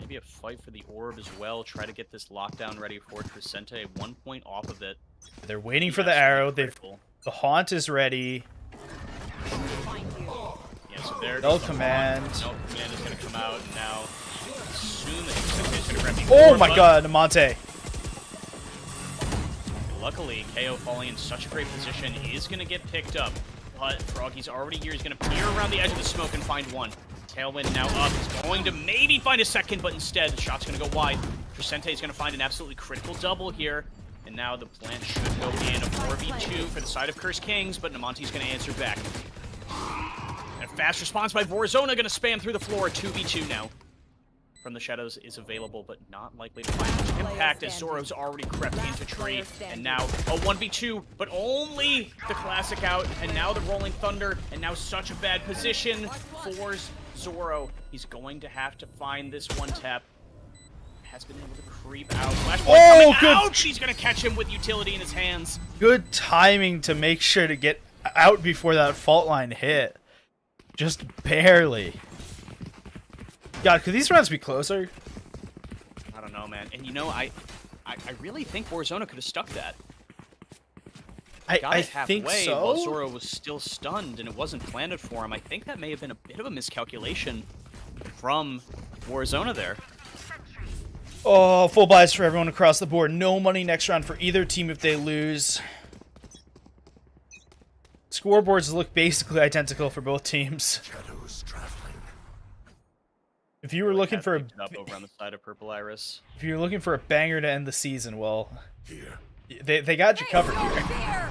[SPEAKER 2] maybe a fight for the orb as well. Try to get this lockdown ready for Trisente. 1 point off of it.
[SPEAKER 1] They're waiting
[SPEAKER 2] Be
[SPEAKER 1] for the
[SPEAKER 2] absolutely
[SPEAKER 1] arrow.
[SPEAKER 2] critical.
[SPEAKER 1] The haunt is ready.
[SPEAKER 2] Yeah, so there
[SPEAKER 1] No
[SPEAKER 2] goes the
[SPEAKER 1] command.
[SPEAKER 2] Haunt. No command is going to come out, and now soon as Trisente is going to grab the
[SPEAKER 1] Oh
[SPEAKER 2] orb,
[SPEAKER 1] my
[SPEAKER 2] but
[SPEAKER 1] god, Nemonte.
[SPEAKER 2] Luckily, KO falling in such a great position is going to get picked up. But Froggy's already here. He's going to peer around the edge of the smoke and find one. Tailwind now up. He's going to maybe find a second, but instead the shot's going to go wide. Trisente is going to find an absolutely critical double here. And now the plant should go in a 4v2 for the side of Cursed Kings, but Nemonte's going to answer back. And a fast response by Warzone, going to spam through the floor. 2v2 now. From the shadows is available, but not likely to find much impact as Zoro's already crept into tree. And now a 1v2, but only the classic out. And now the Rolling Thunder, and now such a bad position for Zoro. He's going to have to find this one tap. Has been able to creep out. Flashpoint coming
[SPEAKER 1] good.
[SPEAKER 2] out! He's going to catch him with utility in his hands.
[SPEAKER 1] Good timing to make sure to get out before that fault line hit. Just barely. God, could these rounds be closer?
[SPEAKER 2] I don't know, man. And you know, I really think Warzone could have stuck that. Got
[SPEAKER 1] I
[SPEAKER 2] it halfway
[SPEAKER 1] think
[SPEAKER 2] while
[SPEAKER 1] so.
[SPEAKER 2] Zoro was still stunned and it wasn't planted for him. I think that may have been a bit of a miscalculation from Warzone there.
[SPEAKER 1] Oh, full buys for everyone across the board. No money next round for either team if they lose. Scoreboards look basically identical for both teams.
[SPEAKER 4] Shadows traveling.
[SPEAKER 1] If you were looking for a
[SPEAKER 2] Picked it up over on the side of Purple Iris.
[SPEAKER 1] if you were looking for a banger to end the season, well,
[SPEAKER 4] Here.
[SPEAKER 1] they got you covered here.
[SPEAKER 2] Oh,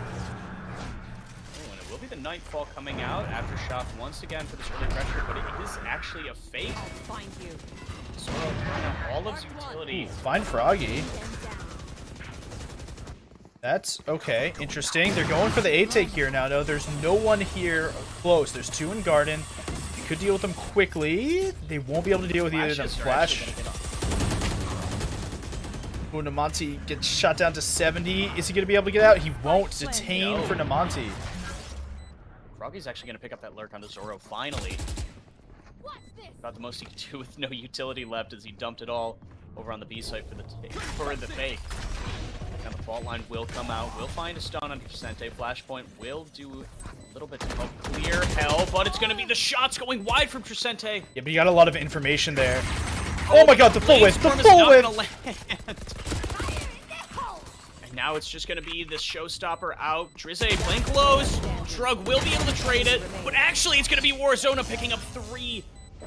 [SPEAKER 2] and it will be the Nightfall coming out. Aftershock once again for this early pressure, but it is actually a fake.
[SPEAKER 3] Find you.
[SPEAKER 2] Zoro throwing out all of his utility.
[SPEAKER 1] Fine Froggy. That's okay. Interesting. They're going for the A take here now, though. There's no one here close. There's two in Garden. You could deal with them quickly. They won't be able to deal with either of them.
[SPEAKER 2] Flashes are actually
[SPEAKER 1] Flash.
[SPEAKER 2] gonna get off.
[SPEAKER 1] Namonte gets shot down to 70. Is he going to be able to get out? He won't. Detain
[SPEAKER 2] No.
[SPEAKER 1] for Namonte.
[SPEAKER 2] Froggy's actually going to pick up that lurk onto Zoro finally. About the most he could do with no utility left as he dumped it all over on the B site for the fake. Now the fault line will come out. We'll find a stun on Tricente. Flashpoint will do a little bit to help clear hell, but it's going to be the shots going wide from Tricente.
[SPEAKER 1] Yeah, but you got a lot of information there. Oh my god, the full whip! The
[SPEAKER 2] Blazestorm is
[SPEAKER 1] full
[SPEAKER 2] not
[SPEAKER 1] whip!
[SPEAKER 2] gonna land. And now it's just going to be the showstopper out. Drizzy playing close. Shrug will be able to trade it, but actually it's going to be Warzona picking up 3.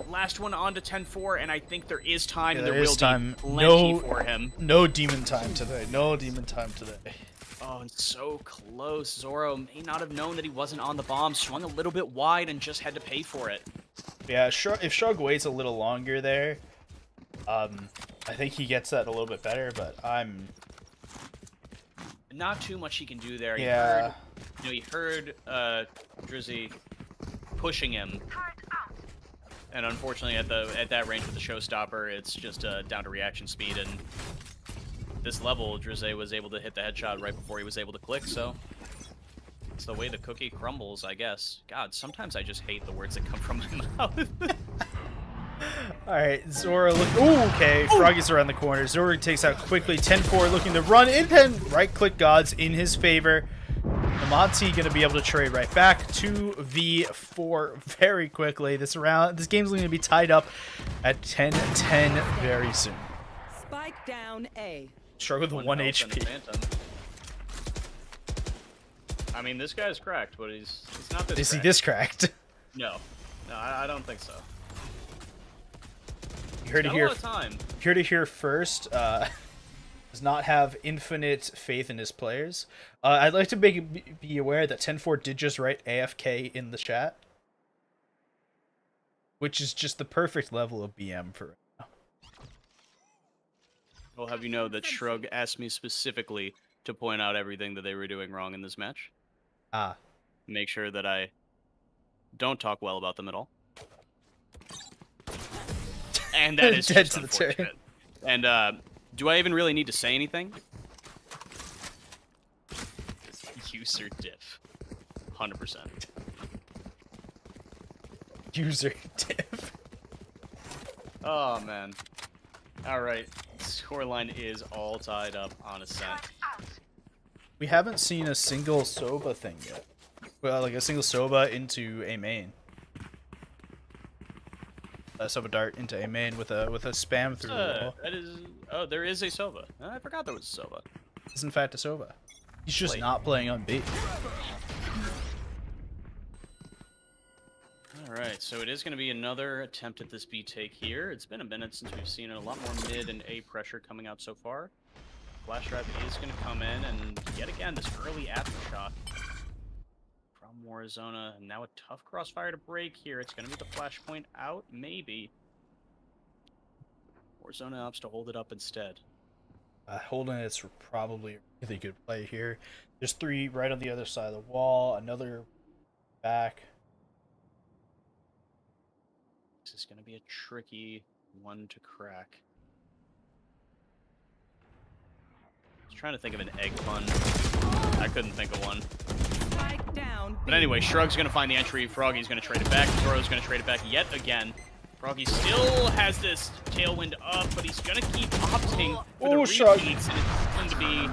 [SPEAKER 2] Last one on to 10-4, and I think there is time.
[SPEAKER 1] Yeah,
[SPEAKER 2] There
[SPEAKER 1] there is
[SPEAKER 2] will
[SPEAKER 1] time.
[SPEAKER 2] be plenty for him.
[SPEAKER 1] No demon time today. No demon time today.
[SPEAKER 2] Oh, and so close. Zoro may not have known that he wasn't on the bomb. Swung a little bit wide and just had to pay for it.
[SPEAKER 1] Yeah, if Shrug waits a little longer there, I think he gets that a little bit better, but
[SPEAKER 2] Not too much he can do there.
[SPEAKER 1] Yeah.
[SPEAKER 2] He heard Drizzy pushing him. And unfortunately, at that range with the showstopper, it's just down to reaction speed. And this level, Drizzy was able to hit the headshot right before he was able to click. So it's the way the cookie crumbles, I guess. God, sometimes I just hate the words that come from my mouth.
[SPEAKER 1] Alright, Zoro look. Ooh, okay. Froggy's around the corner. Zoro takes out quickly. 10-4 looking to run in pen. Right click gods in his favor. Namonte gonna be able to trade right back. 2v4 very quickly. This game's gonna be tied up at 10-10 very soon.
[SPEAKER 3] Spike down A.
[SPEAKER 1] Shrug with 1
[SPEAKER 2] health and a
[SPEAKER 1] HP.
[SPEAKER 2] phantom. I mean, this guy's cracked, but he's not this
[SPEAKER 1] Is he
[SPEAKER 2] cracked.
[SPEAKER 1] this cracked?
[SPEAKER 2] No, I don't think so.
[SPEAKER 1] You heard it
[SPEAKER 2] Got a
[SPEAKER 1] here.
[SPEAKER 2] lot of time.
[SPEAKER 1] Here to hear first. Does not have infinite faith in his players. I'd like to be aware that 10-4 did just write AFK in the chat, which is just the perfect level of BM for right now.
[SPEAKER 2] We'll have you know that Shrug asked me specifically to point out everything that they were doing wrong in this match.
[SPEAKER 1] Ah,
[SPEAKER 2] Make sure that I don't talk well about them at all. And that is
[SPEAKER 1] Dead
[SPEAKER 2] just
[SPEAKER 1] to the turn.
[SPEAKER 2] unfortunate. And do I even really need to say anything? User diff. 100%.
[SPEAKER 1] user diff.
[SPEAKER 2] Oh, man. Alright. Scoreline is all tied up on a cent.
[SPEAKER 1] We haven't seen a single Soba thing yet. Well, like a single Soba into a main. A Soba dart into a main with a spam through the wall.
[SPEAKER 2] That is... Oh, there is a Sova. I forgot there was a Sova.
[SPEAKER 1] Is in fact a Soba. He's just
[SPEAKER 2] Wait.
[SPEAKER 1] not playing on B.
[SPEAKER 2] Alright, so it is going to be another attempt at this B take here. It's been a minute since we've seen a lot more mid and A pressure coming out so far. Flash drive is going to come in, and yet again, this early aftershock from Warzona. Now a tough crossfire to break here. It's going to be the flashpoint out, maybe. Warzona opts to hold it up instead.
[SPEAKER 1] Holding it's probably a really good play here. There's 3 right on the other side of the wall. Another back.
[SPEAKER 2] This is going to be a tricky one to crack. I was trying to think of an egg pun. I couldn't think of one.
[SPEAKER 3] Spike down.
[SPEAKER 2] But anyway, Shrug's going to find the entry. Froggy's going to trade it back. Zoro's going to trade it back yet again. Froggy still has this tailwind up, but he's going to keep opting for the
[SPEAKER 1] Shrug.
[SPEAKER 2] repeats. And it's going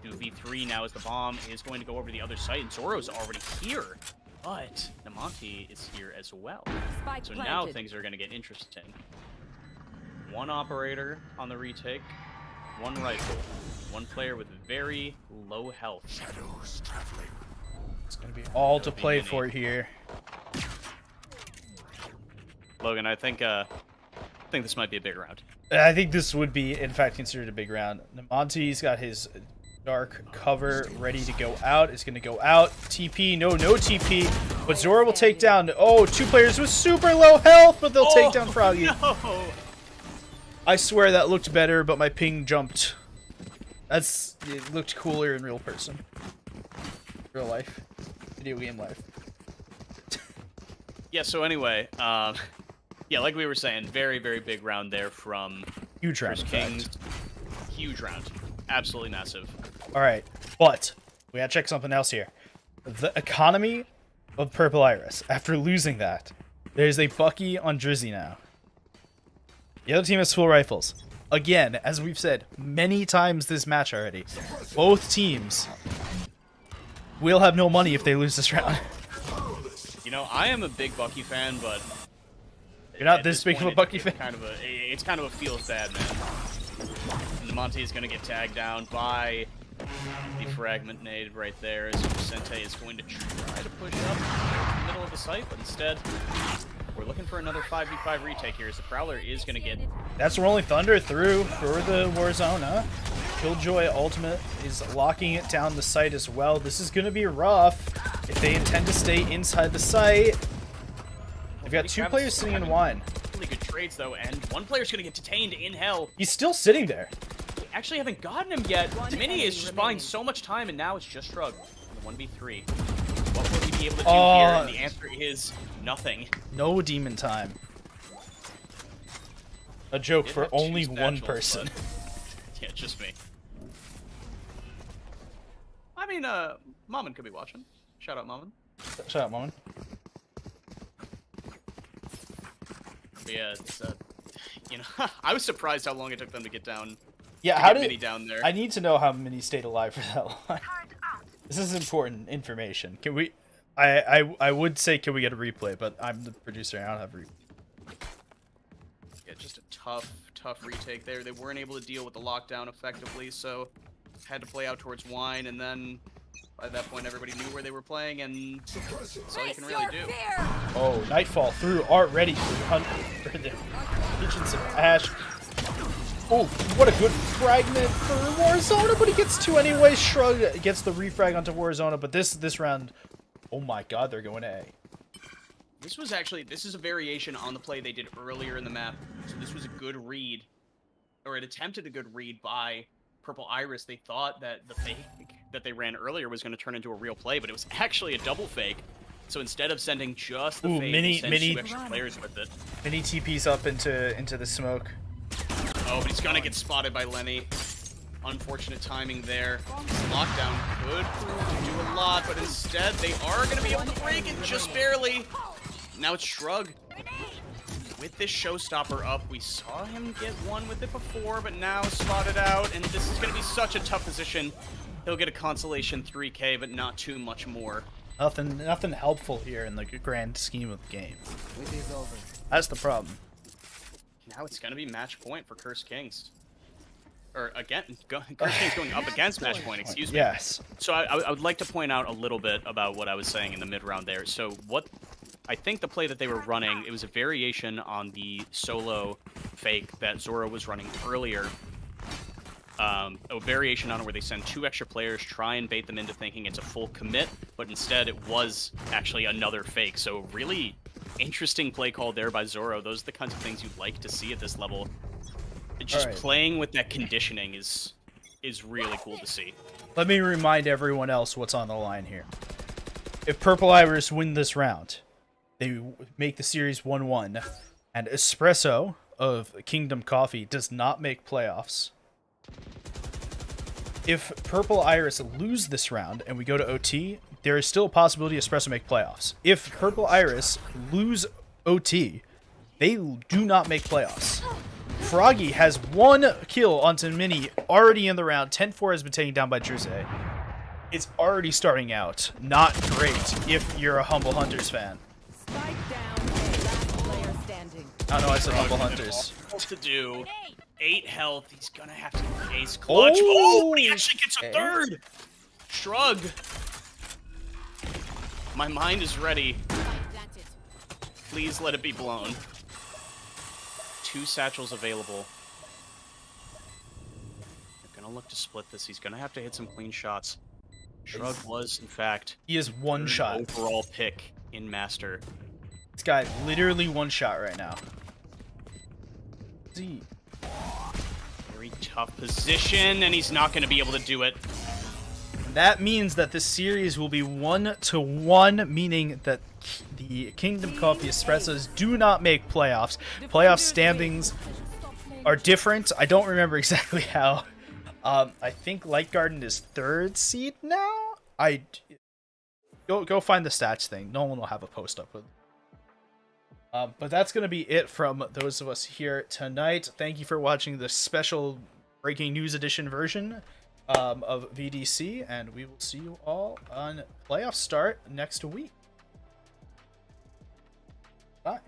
[SPEAKER 2] to be 2v3 now as the bomb is going to go over to the other side. And Zoro's already here. But Namonte is here as well.
[SPEAKER 3] Spike
[SPEAKER 2] So
[SPEAKER 3] planted.
[SPEAKER 2] now things are going to get interesting. 1 operator on the retake. 1 rifle. 1 player with very low health.
[SPEAKER 4] Shadows traveling.
[SPEAKER 1] It's going to be all to play for here.
[SPEAKER 2] Logan, I think this might be a big round.
[SPEAKER 1] I think this would be, in fact, considered a big round. Namonte's got his dark cover ready to go out. It's going to go out. TP, no TP. But Zoro will take down, 2 players with super low health, but they'll take down Froggy.
[SPEAKER 2] No!
[SPEAKER 1] I swear that looked better, but my ping jumped. It looked cooler in real person. Real life. Video game life.
[SPEAKER 2] Yeah, so anyway, yeah, like we were saying, very, very big round there from
[SPEAKER 1] Huge round,
[SPEAKER 2] Chris
[SPEAKER 1] in fact.
[SPEAKER 2] Kings. Huge round. Absolutely massive.
[SPEAKER 1] All right, but we gotta check something else here. The economy of Purple Iris. After losing that, there's a Bucky on Drizzy now. The other team has full rifles. Again, as we've said many times this match already, both teams will have no money if they lose this round.
[SPEAKER 2] You know, I am a big Bucky fan, but
[SPEAKER 1] You're not
[SPEAKER 2] at
[SPEAKER 1] this big of a
[SPEAKER 2] point,
[SPEAKER 1] Bucky
[SPEAKER 2] it's
[SPEAKER 1] fan?
[SPEAKER 2] It's kind of a feels bad, man. And Monty is going to get tagged down by the fragment nade right there, as Vicente is going to try to push up to the middle of the site, but instead, we're looking for another 5v5 retake here, as the Prowler is going to get...
[SPEAKER 1] That's Rolling Thunder through for the Warzone, huh? Killjoy Ultimate is locking it down the site as well. This is going to be rough if they intend to stay inside the site. They've got two players sitting in one.
[SPEAKER 2] Really good trades, though, and one player's going to get detained in hell.
[SPEAKER 1] He's still sitting there.
[SPEAKER 2] We actually haven't gotten him yet. Mini is just buying so much time, and now it's just Shrug. 1v3. What will he be able to do here? And the answer is nothing.
[SPEAKER 1] No demon time. A joke
[SPEAKER 2] Did
[SPEAKER 1] for
[SPEAKER 2] have two
[SPEAKER 1] only one
[SPEAKER 2] satchels,
[SPEAKER 1] person.
[SPEAKER 2] but- Yeah, just me. I mean, Mammon could be watching. Shout out, Mammon.
[SPEAKER 1] Shut up, Moment.
[SPEAKER 2] But yeah, it's, you know, I was surprised how long it took them to get down.
[SPEAKER 1] Yeah,
[SPEAKER 2] to
[SPEAKER 1] how
[SPEAKER 2] get
[SPEAKER 1] did
[SPEAKER 2] Mini down there?
[SPEAKER 1] I need to know how Mini stayed alive for that long. This is important information. Can we? I would say can we get a replay, but I'm the producer. I don't have replay.
[SPEAKER 2] Yeah, just a tough retake there. They weren't able to deal with the lockdown effectively, so had to play out towards Wine, and then by that point everybody knew where they were playing, and that's all you can really do.
[SPEAKER 1] Oh, Nightfall through Art ready for the Agents of Ash. Oh, what a good fragment for Warzone, but he gets two anyway. Shrug gets the refrag onto Warzone, but this round, oh my god, they're going A.
[SPEAKER 2] This is a variation on the play they did earlier in the map. So this was a good read, or it attempted a good read by Purple Iris. They thought that the fake that they ran earlier was going to turn into a real play, but it was actually a double fake. So instead of sending just the fake, they sent two extra players with it.
[SPEAKER 1] Mini TP's up into the smoke.
[SPEAKER 2] Oh, but he's going to get spotted by Lenny. Unfortunate timing there. Lockdown could prove to do a lot, but instead they are going to be able to break it just barely. Now it's Shrug. With this showstopper up, we saw him get one with it before, but now spotted out, and this is going to be such a tough position. He'll get a consolation 3K, but not too much more.
[SPEAKER 1] Nothing helpful here in the grand scheme of the game. That's the problem.
[SPEAKER 2] Now it's going to be match point for Cursed Kings. Or again, Cursed Kings going up against match point, excuse me.
[SPEAKER 1] Yes.
[SPEAKER 2] So I would like to point out a little bit about what I was saying in the mid-round there. So what I think the play that they were running, it was a variation on the solo fake that Zoro was running earlier. A variation on it where they send two extra players, try and bait them into thinking it's a full commit, but instead it was actually another fake. So really interesting play call there by Zoro. Those are the kinds of things you'd like to see at this level. Just playing with that conditioning is really cool to see.
[SPEAKER 1] Let me remind everyone else what's on the line here. If Purple Iris win this round, they make the series 1-1, and Espresso of Kingdom Coffee does not make playoffs. If Purple Iris lose this round and we go to OT, there is still a possibility Espresso make playoffs. If Purple Iris lose OT, they do not make playoffs. Froggy has one kill onto Mini already in the round. 10-4 has been taken down by Drizzy. It's already starting out not great if you're a Humble Hunters fan.
[SPEAKER 3] Spike down. Last player standing.
[SPEAKER 1] I don't know, I said Humble Hunters.
[SPEAKER 2] What to do? 8 health. He's gonna have to ace clutch.
[SPEAKER 1] Oh,
[SPEAKER 2] But he actually gets a third. Shrug. My mind is ready. Please let it be blown. 2 satchels available. They're gonna look to split this. He's gonna have to hit some clean shots. Shrug was, in fact,
[SPEAKER 1] He is one shot.
[SPEAKER 2] overall pick in Master.
[SPEAKER 1] This guy literally one shot right now. Z.
[SPEAKER 2] Very tough position, and he's not gonna be able to do it.
[SPEAKER 1] That means that this series will be 1-1, meaning that the Kingdom Coffee Espressos do not make playoffs. Playoff standings are different. I don't remember exactly how I think Light Garden is 3rd seed now. Go find the stats thing. No one will have a post up with. But that's going to be it from those of us here tonight. Thank you for watching the special breaking news edition version of VDC, and we will see you all on playoff start next week. Bye.